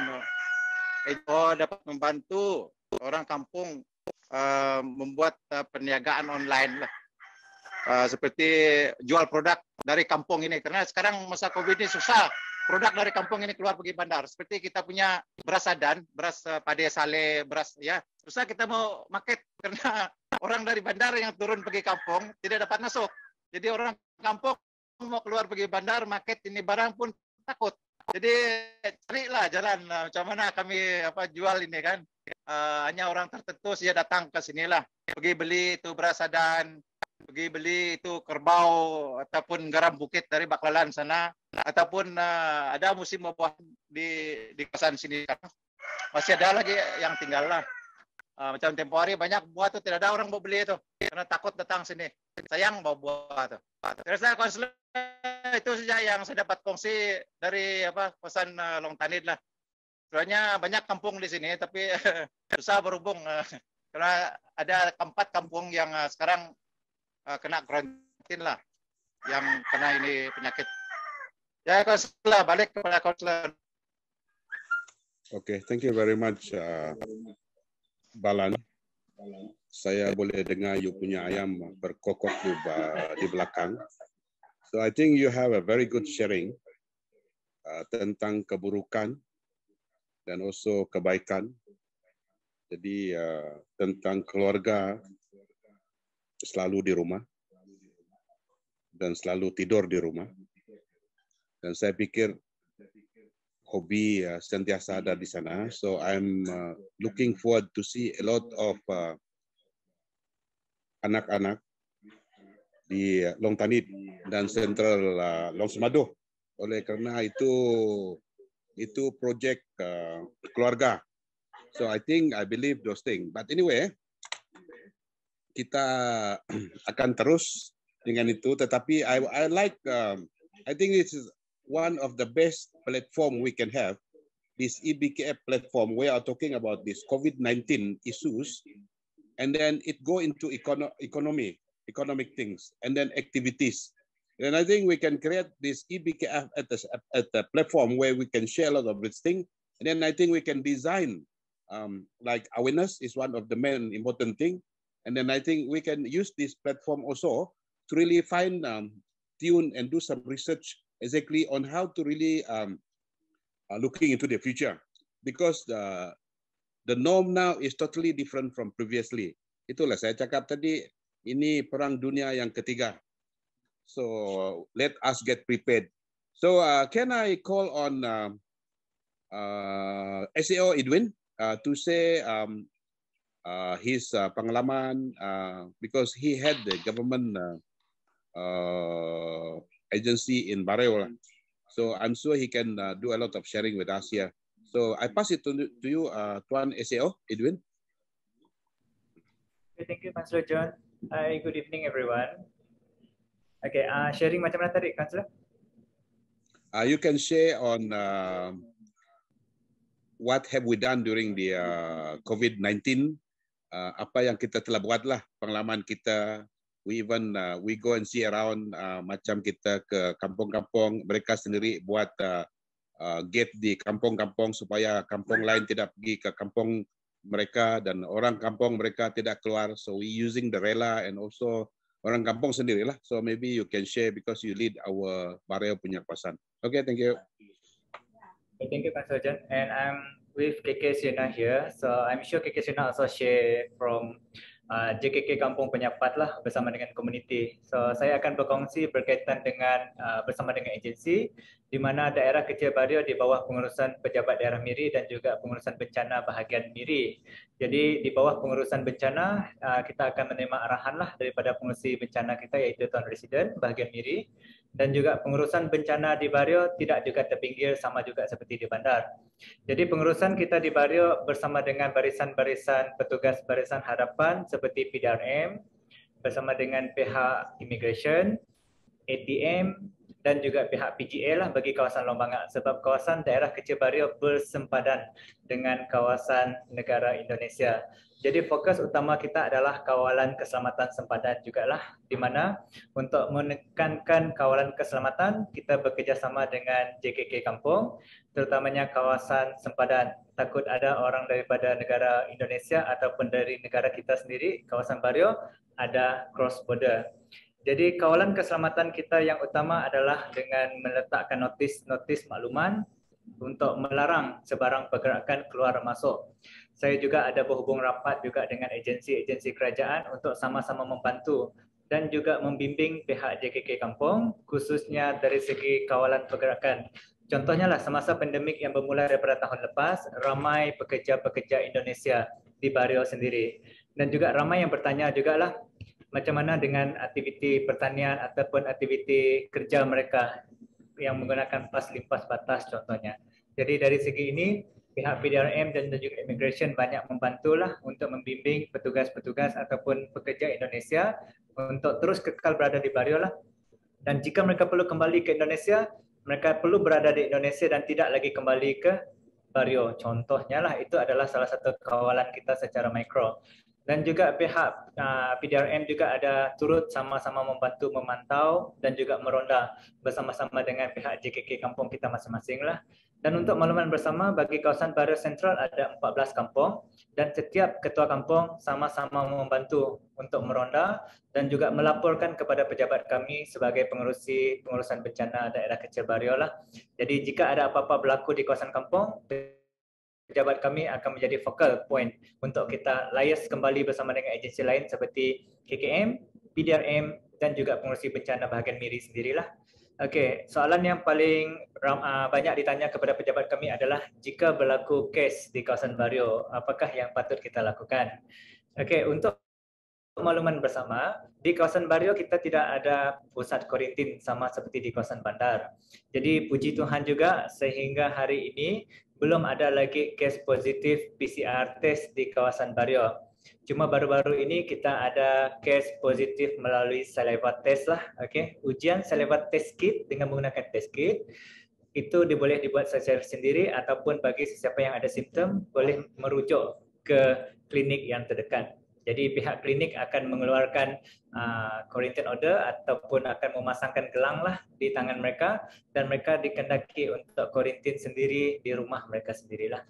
NGO dapat membantu orang kampung membuat perniagaan online lah. Seperti jual produk dari kampung ini. Karena sekarang masa COVID ini susah. Produk dari kampung ini keluar pergi bandar. Seperti kita punya beras adan, beras pade sale, beras ya. Susah kita mau market karena orang dari bandar yang turun pergi kampung tidak dapat masuk. Jadi orang kampung mau keluar pergi bandar, market ini barang pun takut. Jadi carilah jalan macam mana kami jual ini kan. Hanya orang tertentu saja datang ke sinilah. Pergi beli itu beras adan, pergi beli itu kerbau ataupun garam bukit dari Baklalan sana, ataupun ada musim buah di kawasan sini. Masih ada lagi yang tinggal lah. Macam tempoh hari banyak buah tu tidak ada orang mau beli itu karena takut datang sini. Sayang bawa buah tu. Saya konselor itu saja yang saya dapat kongsi dari kawasan Long Tanid lah. Sebenarnya banyak kampung di sini tapi susah berhubung karena ada 4 kampung yang sekarang kena karantin lah, yang kena ini penyakit. Ya, konselor, balik kepada konselor. Okay, thank you very much, Balan. Saya boleh dengar you punya ayam berkokok di belakang. So I think you have a very good sharing tentang keburukan dan also kebaikan. Jadi tentang keluarga selalu di rumah dan selalu tidur di rumah. Dan saya pikir hobi sentiasa ada di sana. So I'm looking forward to see a lot of anak-anak di Long Tanid dan Central Long Semadu. Oleh kerana itu projek keluarga. So I believe those things. But anyway, kita akan terus dengan itu. Tetapi I like, I think this is one of the best platform we can have, this EBKF platform. We are talking about this COVID-19 issues, and then it go into economic things, and then activities. And I think we can create this eBKF at the platform where we can share a lot of this thing. And then I think we can design, like awareness is one of the main important thing. And then I think we can use this platform also to really find, tune and do some research exactly on how to really looking into the future. Because the norm now is totally different from previously. Itulah saya cakap tadi, ini perang dunia yang ketiga. So let us get prepared. So can I call on SAO Edwin to say his pengalaman, because he had the government agency in Barrio. So I'm sure he can do a lot of sharing with us here. So I pass it to you, Tuan SAO Edwin. Okay, thank you, Councillor John. Hi, good evening, everyone. Okay, sharing macam mana tadi, Councillor? You can share on what have we done during the COVID-19, apa yang kita telah buat lah, pengalaman kita. We even we go and see around, macam kita ke kampung-kampung, mereka sendiri buat gate di kampung-kampung supaya kampung lain tidak pergi ke kampung mereka dan orang kampung mereka tidak keluar. So we using the rela and also orang kampung sendirilah. So maybe you can share because you lead our Barrio punya kawasan. Okay, thank you. Okay, thank you, Councillor John. And I'm with KK Siena here. So I'm sure KK Siena also share from JKK Kampung Penyapat lah bersama dengan komuniti. So saya akan berkongsi berkaitan dengan bersama dengan agensi di mana daerah kecil Barrio di bawah pengurusan pejabat daerah Miri dan juga pengurusan bencana bahagian Miri. Jadi di bawah pengurusan bencana kita akan menerima arahan lah daripada pengurusi bencana kita iaitu Tuan Residen bahagian Miri, dan juga pengurusan bencana di Barrio tidak juga terpinggir sama juga seperti di bandar. Jadi pengurusan kita di Barrio bersama dengan barisan-barisan petugas barisan hadapan seperti PDRM, bersama dengan pihak immigration, ATM dan juga pihak PGA lah bagi kawasan Lombangan, sebab kawasan daerah kecil Barrio bersempadan dengan kawasan negara Indonesia. Jadi fokus utama kita adalah kawalan keselamatan sempadan jugalah, di mana untuk menekankan kawalan keselamatan kita bekerjasama dengan JKK Kampung, terutamanya kawasan sempadan. Takut ada orang daripada negara Indonesia ataupun dari negara kita sendiri, kawasan Barrio ada cross border. Jadi kawalan keselamatan kita yang utama adalah dengan meletakkan notis makluman untuk melarang sebarang pergerakan keluar masuk. Saya juga ada berhubung rapat juga dengan agensi-agensi kerajaan untuk sama-sama membantu dan juga membimbing pihak JKK Kampung khususnya dari segi kawalan pergerakan. Contohnya lah semasa pandemik yang bermula daripada tahun lepas, ramai pekerja-pekerja Indonesia di Barrio sendiri. Dan juga ramai yang bertanya jugalah macam mana dengan aktiviti pertanian ataupun aktiviti kerja mereka yang menggunakan pas limpas batas contohnya. Jadi dari segi ini pihak PDRM dan juga immigration banyak membantulah untuk membimbing petugas-petugas ataupun pekerja Indonesia untuk terus kekal berada di Barrio lah. Dan jika mereka perlu kembali ke Indonesia, mereka perlu berada di Indonesia dan tidak lagi kembali ke Barrio. Contohnya lah itu adalah salah satu kawalan kita secara mikro. Dan juga pihak PDRM juga ada turut sama-sama membantu memantau dan juga meronda bersama-sama dengan pihak JKK Kampung kita masing-masing lah. Dan untuk makluman bersama bagi kawasan Barrio Sentral ada 14 kampung dan setiap ketua kampung sama-sama membantu untuk meronda dan juga melaporkan kepada pejabat kami sebagai pengurusan bencana daerah kecil Barrio lah. Jadi jika ada apa-apa berlaku di kawasan kampung, pejabat kami akan menjadi focal point untuk kita liaise kembali bersama dengan agensi lain seperti KKM, PDRM dan juga pengurusi bencana bahagian Miri sendirilah. Okey, soalan yang paling banyak ditanya kepada pejabat kami adalah jika berlaku kes di kawasan Barrio, apakah yang patut kita lakukan? Okey, untuk makluman bersama, di kawasan Barrio kita tidak ada pusat kuarantin sama seperti di kawasan bandar. Jadi puji Tuhan juga sehingga hari ini belum ada lagi kes positif PCR test di kawasan Barrio. Cuma baru-baru ini kita ada kes positif melalui saliva test lah. Okay. Ujian saliva test kit dengan menggunakan test kit itu boleh dibuat secara sendiri ataupun bagi sesiapa yang ada simptom boleh merujuk ke klinik yang terdekat. Jadi pihak klinik akan mengeluarkan quarantine order ataupun akan memasangkan gelang lah di tangan mereka dan mereka dikendaki untuk quarantine sendiri di rumah mereka sendirilah.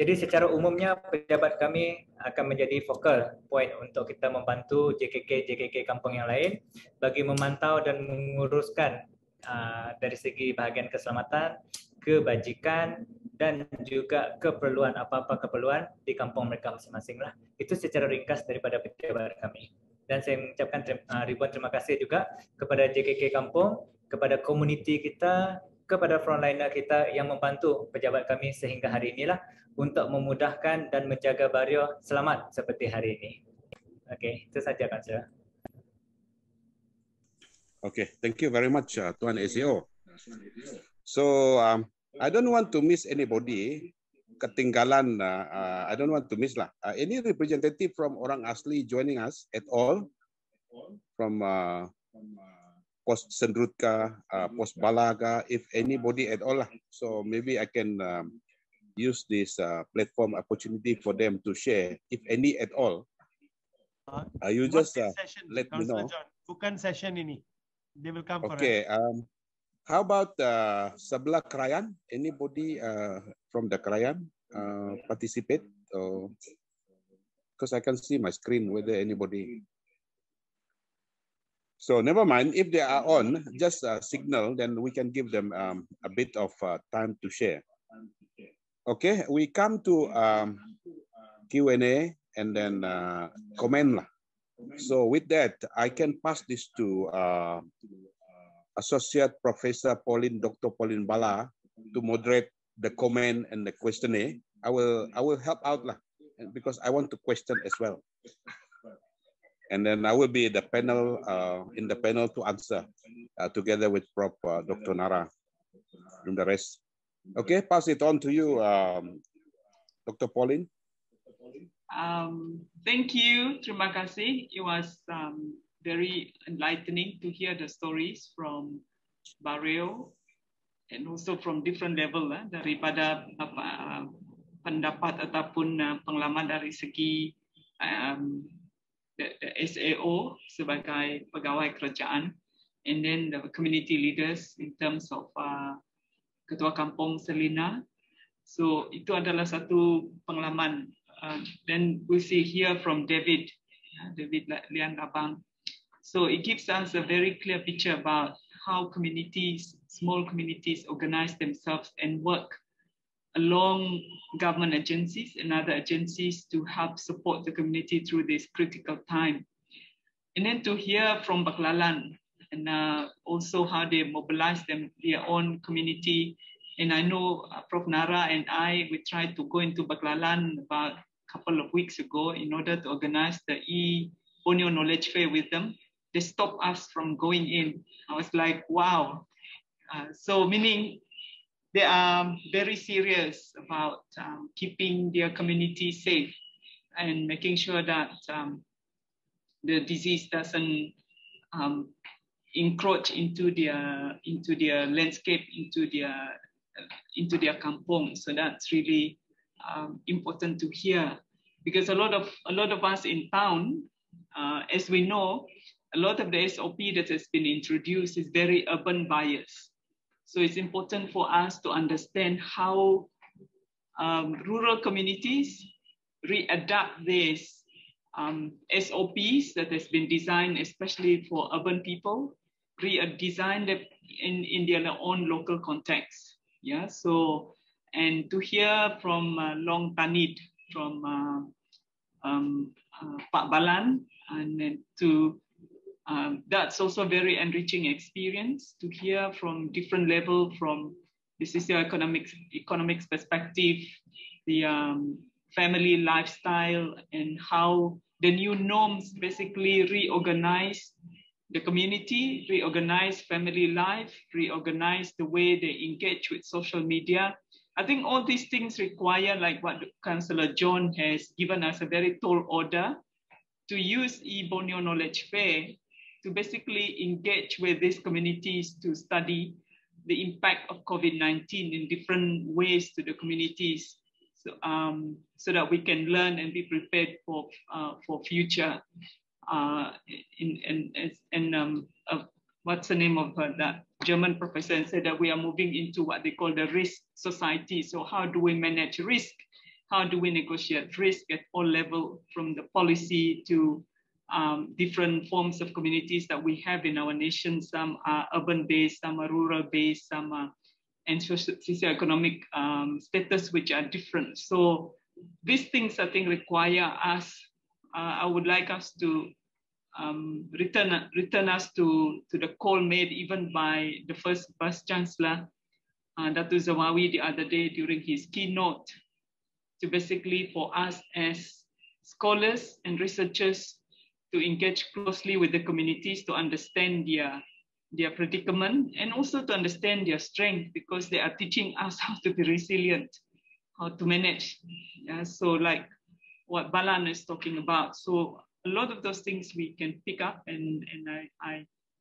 Jadi secara umumnya pejabat kami akan menjadi focal point untuk kita membantu JKK kampung yang lain bagi memantau dan menguruskan dari segi bahagian keselamatan, kebajikan dan juga keperluan apa-apa keperluan di kampung mereka masing-masing lah. Itu secara ringkas daripada pejabat kami. Dan saya mengucapkan ribuan terima kasih juga kepada JKK Kampung, kepada komuniti kita, kepada frontliner kita yang membantu pejabat kami sehingga hari inilah untuk memudahkan dan menjaga Bario selamat seperti hari ini. Okey, itu saja Kansel. Okay, thank you very much, Tuan SEO. So I don't want to miss anybody. Ketinggalan, I don't want to miss lah. Any representative from orang asli joining us at all, from Pos Sendrutka, Pos Balaga, if anybody at all lah. So maybe I can use this platform opportunity for them to share, if any at all. You just let me know. John, bukan session ini. They will come for Okay. How about sebelah Krayan? Anybody from the Krayan participate? Because I can see my screen whether anybody. So never mind. If they are on, just signal. Then we can give them a bit of time to share. Okay. We come to Q&A and then comment lah. So with that, I can pass this to Associate Professor Dr. Pauline Bala to moderate the comment and the questionnaire. I will help out lah, because I want to question as well. And then I will be the panel in the panel to answer together with Prof. Dr. Nara and the rest. Okay, pass it on to you, Dr. Pauline. Thank you. Terima kasih. It was very enlightening to hear the stories from Bario and also from different level daripada pendapat ataupun pengalaman dari segi the SAO sebagai pegawai kerajaan, and then the community leaders in terms of Ketua Kampung Selina. So itu adalah satu pengalaman. Then we see here from David Lian Labang. So it gives us a very clear picture about how communities, small communities, organize themselves and work along government agencies and other agencies to help support the community through this critical time. And then to hear from Baklalan and also how they mobilize their own community. And I know Prof. Nara and we tried to go into Baklalan about a couple of weeks ago in order to organize the e-Borneo Knowledge Fair with them. They stopped us from going in. I was like, wow. So meaning they are very serious about keeping their community safe and making sure that the disease doesn't encroach into their landscape, into their kampong. So that's really important to hear, because a lot of us in town, as we know, a lot of the SOP that has been introduced is very urban biased. So it's important for us to understand how rural communities readapt these SOPs that has been designed especially for urban people, redesign them in their own local context. Yeah. So, and to hear from Long Tanit, from Pak Balan, and then to that's also very enriching experience to hear from different level, from the socio-economics perspective, the family lifestyle, and how the new norms basically reorganize the community, reorganize family life, reorganize the way they engage with social media. I think all these things require, like what Councillor John has given us, a very tall order to use e-Borneo Knowledge Fair to basically engage with these communities to study the impact of COVID-19 in different ways to the communities. so that we can learn and be prepared for future. What's the name of that German professor, and said that we are moving into what they call the risk society. So how do we manage risk? How do we negotiate risk at all levels, from the policy to different forms of communities that we have in our nation? Some are urban-based, some are rural-based, some are and socioeconomic status which are different. So these things, I think, require us. I would like us to return us to the call made even by the first Vice Chancellor, Dato' Zawawi, the other day during his keynote, to basically for us as scholars and researchers to engage closely with the communities to understand their predicament and also to understand their strength, because they are teaching us how to be resilient, how to manage. Yeah, so like what Balan is talking about. So a lot of those things we can pick up, and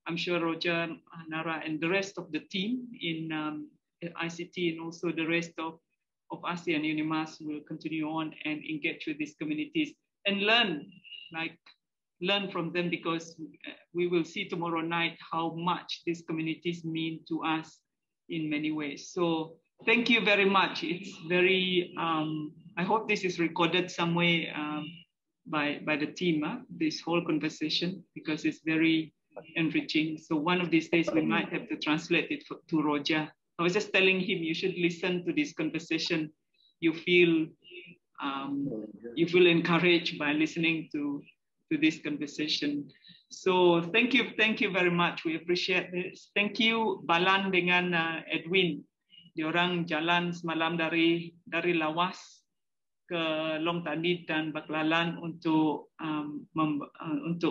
I'm sure Roger, Nara, and the rest of the team in ICT and also the rest of ASEAN UNIMAS will continue on and engage with these communities and learn from them, because we will see tomorrow night how much these communities mean to us in many ways. So thank you very much. It's very, I hope this is recorded some way by the team, this whole conversation, because it's very enriching. So one of these days we might have to translate it to Roger. I was just telling him, you should listen to this conversation. You feel encouraged by listening to this conversation. So thank you very much. We appreciate this. Thank you Balan dengan Edwin. Diorang jalan semalam dari Lawas ke Long Tandit dan Baklalan untuk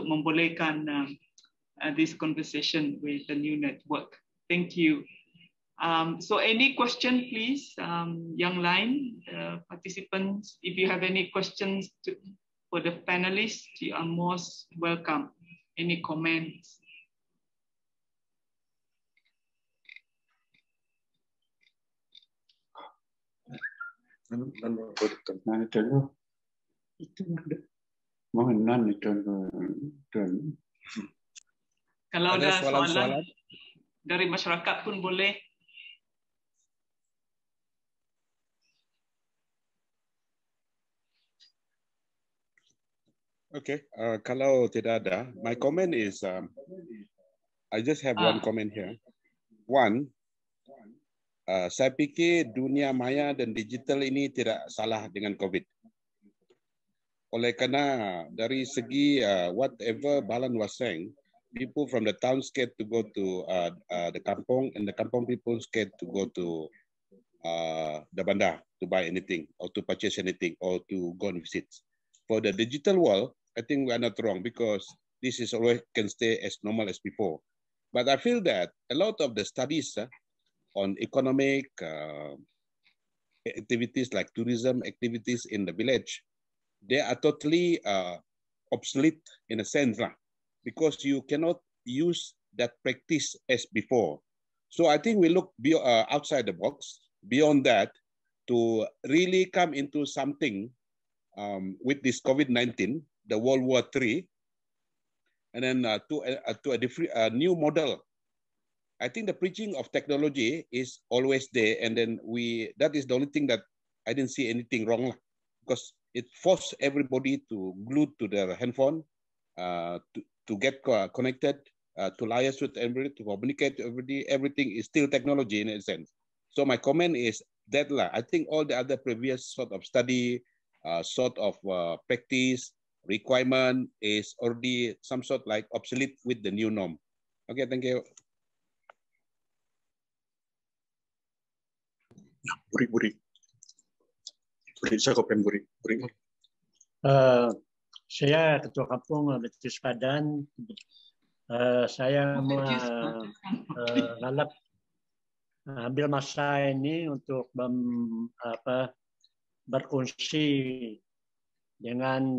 membolehkan this conversation with the new network. Thank you. So any question, please, yang lain, participants, if you have any questions for the panelists, you are most welcome. Any comments? Kalau ada soalan dari masyarakat pun boleh. Okay, kalau tidak ada, my comment is, I just have one comment here. One, saya pikir dunia maya dan digital ini tidak salah dengan COVID. Oleh karena dari segi whatever Balan was saying, people from the town scared to go to the kampung, and the kampung people scared to go to the bandar to buy anything or to purchase anything or to go and visit. For the digital world, I think we are not wrong, because this is always can stay as normal as before. But I feel that a lot of the studies on economic activities like tourism activities in the village, they are totally obsolete in a sense, because you cannot use that practice as before. So I think we look outside the box, beyond that, to really come into something with this COVID-19, the World War III, and then to a different new model. I think the preaching of technology is always there, and then that is the only thing that I didn't see anything wrong, because it forced everybody to glue to their handphone, to get connected, to liaise with everybody, to communicate to everybody. Everything is still technology in a sense. So my comment is that I think all the other previous sort of study, sort of practice, requirement is already some sort like obsolete with the new norm. Okay, thank you. Buri. Saya komen Buri. Saya Ketua Kampung Betis Padan. Saya mengalap ambil masa ini untuk berkongsi dengan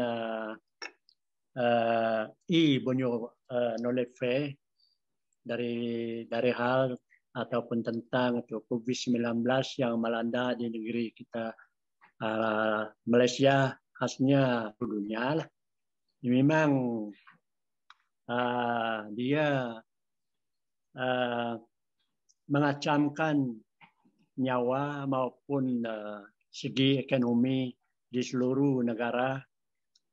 Bonyo Nolefe dari hal ataupun tentang COVID-19 yang melanda di negeri kita Malaysia khasnya dunia lah. Memang dia mengacamkan nyawa maupun segi ekonomi di seluruh negara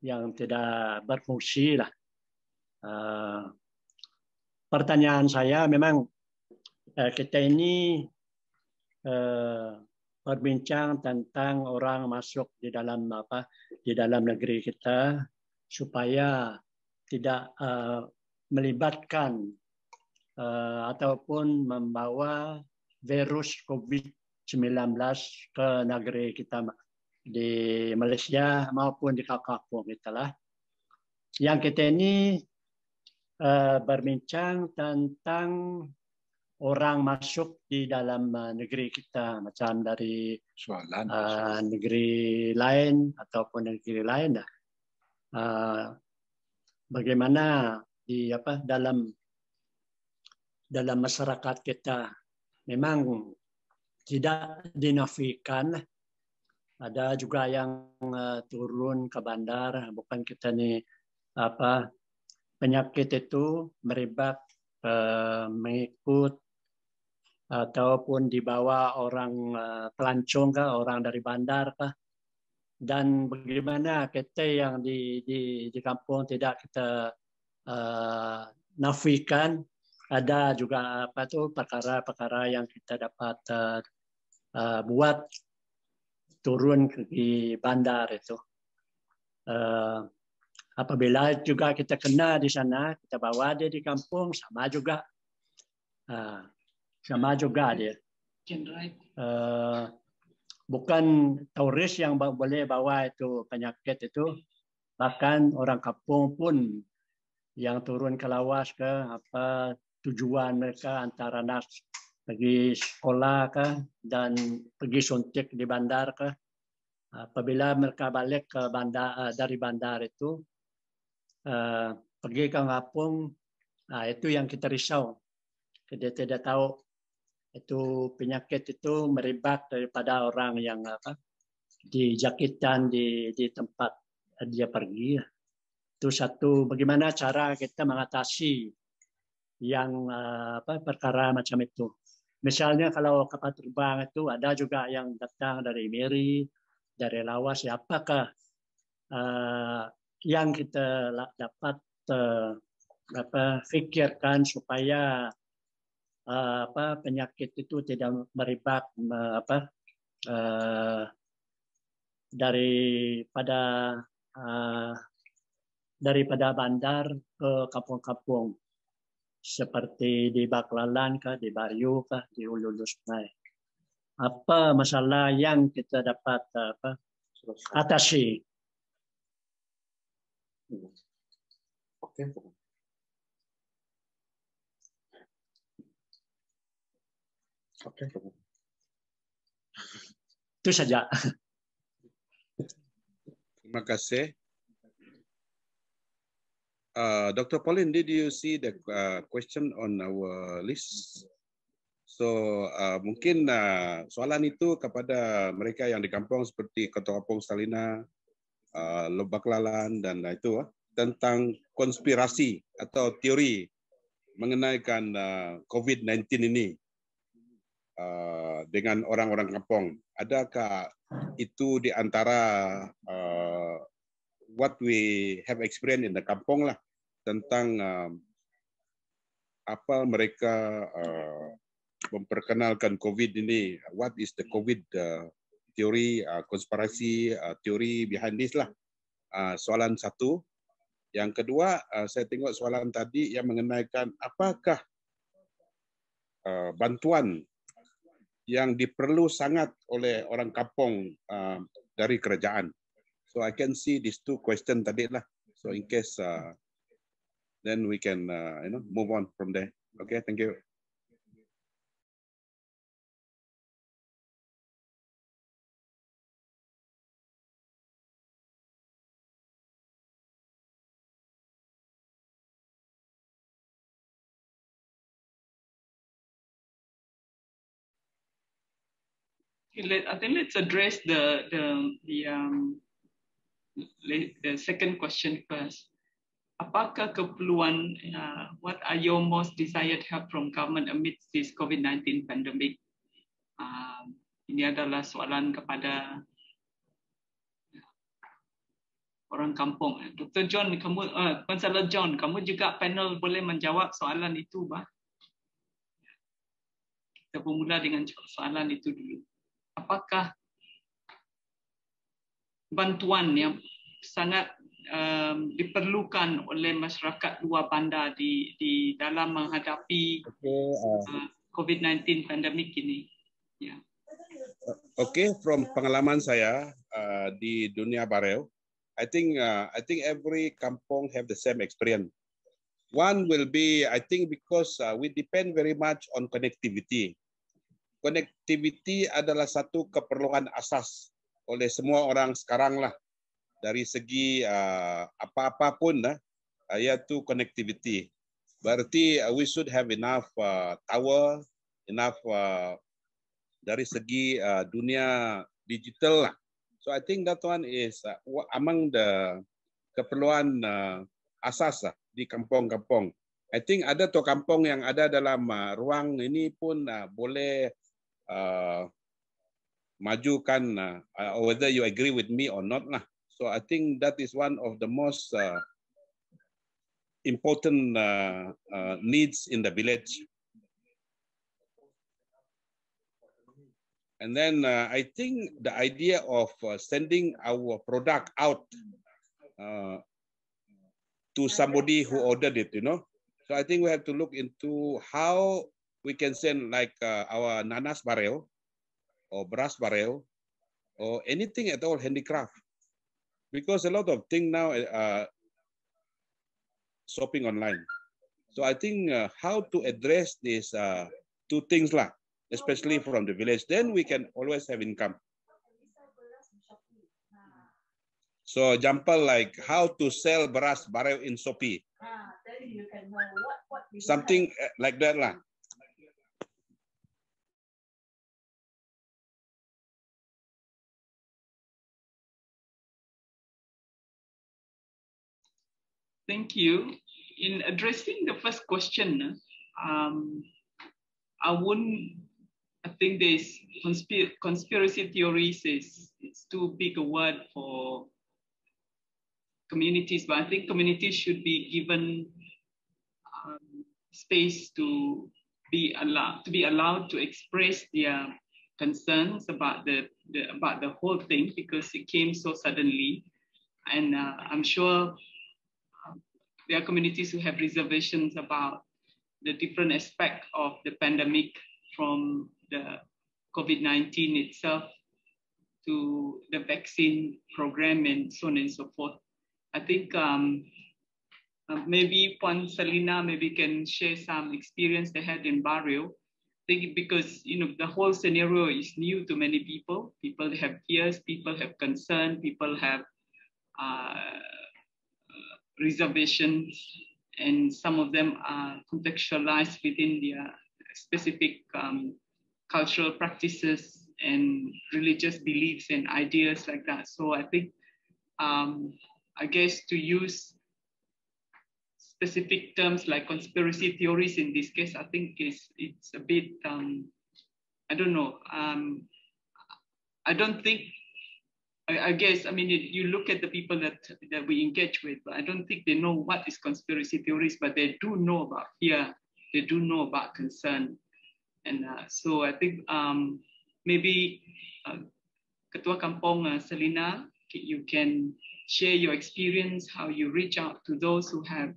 yang tidak berfungsi lah. Pertanyaan saya memang kita ini berbincang tentang orang masuk di dalam negeri kita supaya tidak melibatkan ataupun membawa virus COVID-19 ke negeri kita di Malaysia maupun di kampung kita lah. Yang kita ini berbincang tentang orang masuk di dalam negeri kita, macam dari negeri lain ataupun negeri lain lah. Bagaimana di dalam masyarakat kita memang tidak dinafikan. Ada juga yang turun ke bandar, bukan kita nih penyakit itu merebak mengikut ataupun dibawa orang pelancong kah, orang dari bandar kah. Dan bagaimana kita yang di kampung tidak kita nafikan, ada juga perkara-perkara yang kita dapat buat turun di bandar itu. Apabila juga kita kena di sana, kita bawa dia di kampung, sama juga dia. Bukan turis yang boleh bawa itu penyakit itu, bahkan orang kampung pun yang turun ke lawas ke tujuan mereka antara pergi sekolah ke dan pergi suntik di bandar ke. Apabila mereka balik ke bandar dari bandar itu pergi ke kampung, itu yang kita risau. Kita tidak tahu itu penyakit itu merebak daripada orang yang dijakitan di tempat dia pergi. Itu satu, bagaimana cara kita mengatasi yang perkara macam itu. Misalnya kalau kapal terbang itu ada juga yang datang dari Miri, dari Lawas, apakah yang kita dapat fikirkan supaya penyakit itu tidak merebak daripada bandar ke kampung-kampung seperti di Baklalan kah, di Baryu kah, di Hulu Sungai. Apa masalah yang kita dapat atasi? Oke. Itu saja. Terima kasih. Dr. Pauline, did you see the question on our list? So mungkin soalan itu kepada mereka yang di kampung seperti Ketua Kampung Salina, Baklalan dan itu tentang konspirasi atau teori mengenaikan COVID-19 ini dengan orang-orang kampung. Adakah itu di antara what we have experienced in the kampung lah, tentang apa mereka memperkenalkan COVID ini, what is the COVID teori, konspirasi teori behind this lah. Soalan satu. Yang kedua, saya tengok soalan tadi yang mengenaikan apakah bantuan yang diperlu sangat oleh orang kampung dari kerajaan. So I can see these two questions tadi lah. So in case then we can move on from there. Okay, thank you. I think let's address the second question first. Apakah keperluan, what are your most desired help from government amidst this COVID-19 pandemic? Ini adalah soalan kepada orang kampung. Dr. John, kamu, Councillor John, kamu juga panel boleh menjawab soalan itu, bah? Kita bermula dengan soalan itu dulu. Apakah bantuan yang sangat diperlukan oleh masyarakat luar bandar di dalam menghadapi COVID-19 pandemik ini? Yeah. Okay, from pengalaman saya di dunia Bareu, I think every kampung have the same experience. One will be, I think, because we depend very much on connectivity. Connectivity adalah satu keperluan asas oleh semua orang sekarang lah. Dari segi apa-apapun lah, yaitu connectivity. Berarti we should have enough tower, enough dari segi dunia digital lah. So I think that one is among the keperluan asas lah di kampung-kampung. I think ada tuh kampung yang ada dalam ruang ini pun boleh majukan, whether you agree with me or not lah. So I think that is one of the most important needs in the village. And then I think the idea of sending our product out to somebody who ordered it, you know. So I think we have to look into how we can send like our nanas bareu or beras bareu or anything at all handicraft. Because a lot of things now shopping online. So I think how to address these two things lah, especially from the village, then we can always have income. So example like how to sell beras bareu in Shopee. Then you can know what Something like that lah. Thank you. In addressing the first question, I think there's conspiracy theories it's too big a word for communities, but I think communities should be given space to be allowed to express their concerns about the whole thing, because it came so suddenly, and I'm sure there are communities who have reservations about the different aspect of the pandemic, from the COVID-19 itself to the vaccine program and so on and so forth. I think maybe Puan Selina maybe can share some experience they had in Barrio. I think because the whole scenario is new to many people. People have fears, people have concern, people have reservations, and some of them are contextualized within their specific cultural practices and religious beliefs and ideas like that. So I think, I guess to use specific terms like conspiracy theories in this case, I think it's a bit, I don't know. I don't think, I guess, I mean, you look at the people that we engage with, but I don't think they know what is conspiracy theories, but they do know about fear, they do know about concern. And so I think maybe Ketua Kampung Selina, you can share your experience, how you reach out to those who have,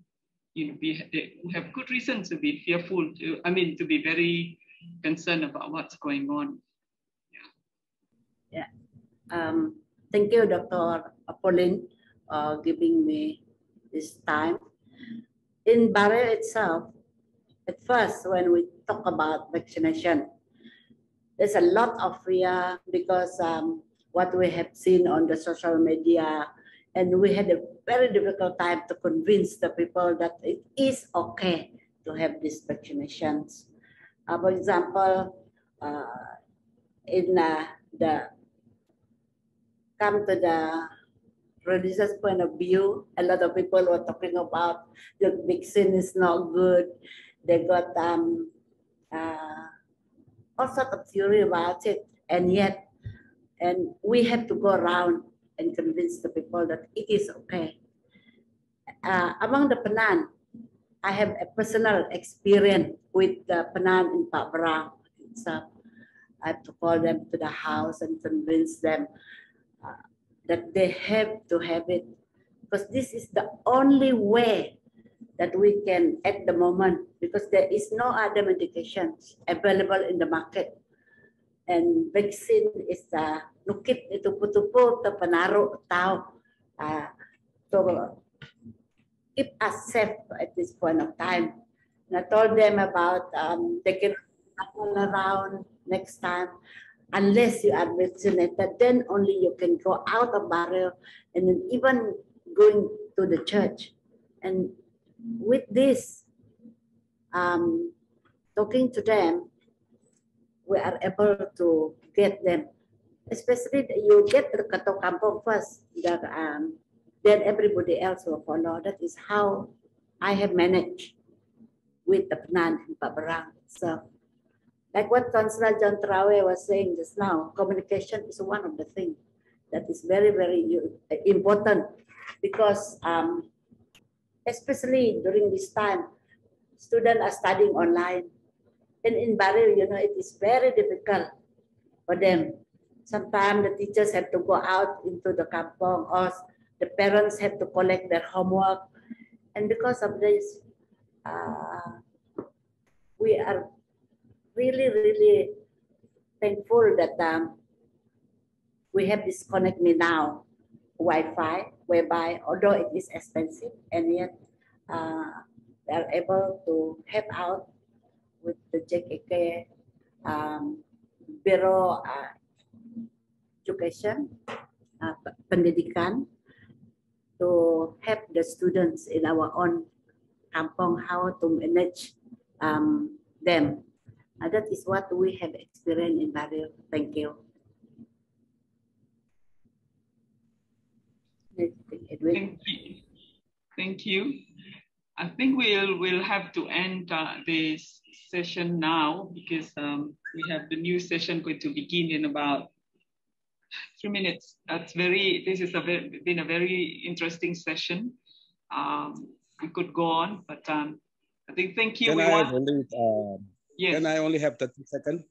who have good reasons to be fearful, to be very concerned about what's going on. Yeah. Thank you, Dr. Pauline, giving me this time. In Barrio itself, at first, when we talk about vaccination, there's a lot of fear because what we have seen on the social media, and we had a very difficult time to convince the people that it is okay to have these vaccinations. For example, in come to the religious point of view, a lot of people were talking about the vaccine is not good. They got all sorts of theory about it, and we have to go around and convince the people that it is okay. Among the Penan, I have a personal experience with the Penan in Pak Brang. I have to call them to the house and convince them that they have to have it, because this is the only way that we can at the moment, because there is no other medications available in the market. And vaccine is nukit itu putu-putu terpenaruh tahu to keep us safe at this point of time. And I told them about they can travel around next time. Unless you are vaccinated, then only you can go out of Barrio and then even going to the church. And with this, talking to them, we are able to get them. Especially you get the Kato Kampong first, then everybody else will follow. That is how I have managed with the Penan and Pak Brang. So, like what Councillor John Trawe was saying just now, communication is one of the things that is very, very important, because especially during this time, students are studying online. And in Barrio, you know, it is very difficult for them. Sometimes the teachers have to go out into the kampong, or the parents have to collect their homework. And because of this, we are really, really thankful that we have this Connect Me Now Wi-Fi, whereby although it is expensive, and yet they are able to help out with the JKK Bureau Education, Pendidikan, to help the students in our own kampong how to manage them. That is what we have experienced in Barrio. Thank you. Thank you. Thank you. I think we'll have to end this session now, because we have the new session going to begin in about 3 minutes. This is been a very interesting session. We could go on, but I think thank you. Yes. Can I only have 30 seconds?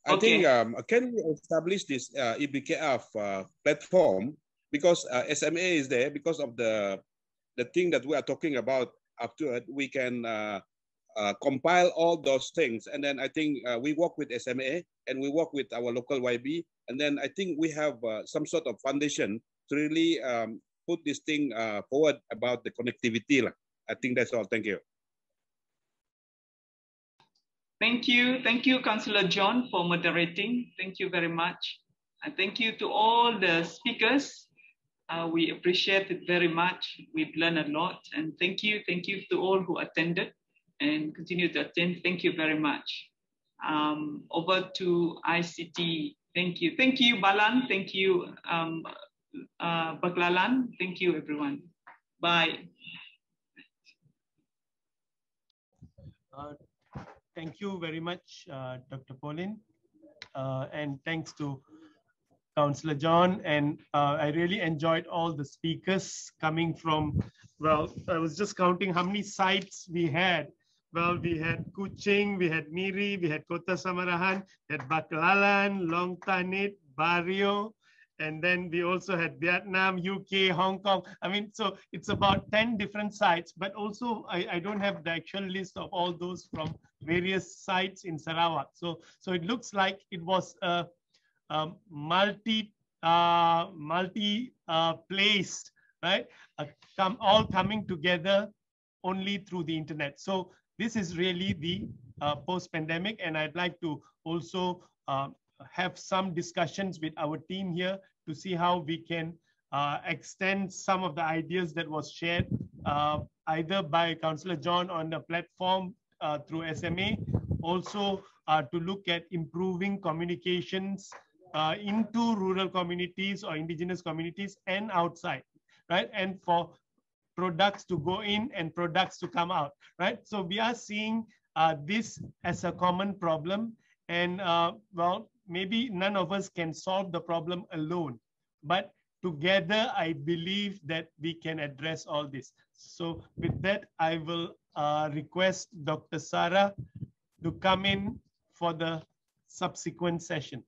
I think can we establish this EBKF platform, because SMA is there because of the thing that we are talking about. After we can compile all those things, and then I think we work with SMA and we work with our local YB, and then I think we have some sort of foundation to really put this thing forward about the connectivity. I think that's all. Thank you. Thank you, Councillor John, for moderating. Thank you very much, and thank you to all the speakers. We appreciate it very much. We've learned a lot, and thank you to all who attended and continue to attend. Thank you very much. Over to ICT. Thank you, Balan. Thank you, Baklalan. Thank you, everyone. Bye. Thank you very much, Dr. Pauline, and thanks to Councillor John, and I really enjoyed all the speakers coming from, well, I was just counting how many sites we had. Well, we had Kuching, we had Miri, we had Kota Samarahan, we had Baklalan, Long Tanit, Barrio, and then we also had Vietnam, UK, Hong Kong. I mean, so it's about 10 different sites, but also I don't have the actual list of all those from various sites in Sarawak. So it looks like it was a placed, right? All coming together only through the internet. So this is really the post-pandemic, and I'd like to also have some discussions with our team here to see how we can extend some of the ideas that was shared either by Councillor John on the platform through SMA, also to look at improving communications into rural communities or indigenous communities and outside, right? And for products to go in and products to come out, right? So we are seeing this as a common problem, and well, maybe none of us can solve the problem alone, but together, I believe that we can address all this. So with that, I will request Dr. Sarah to come in for the subsequent session.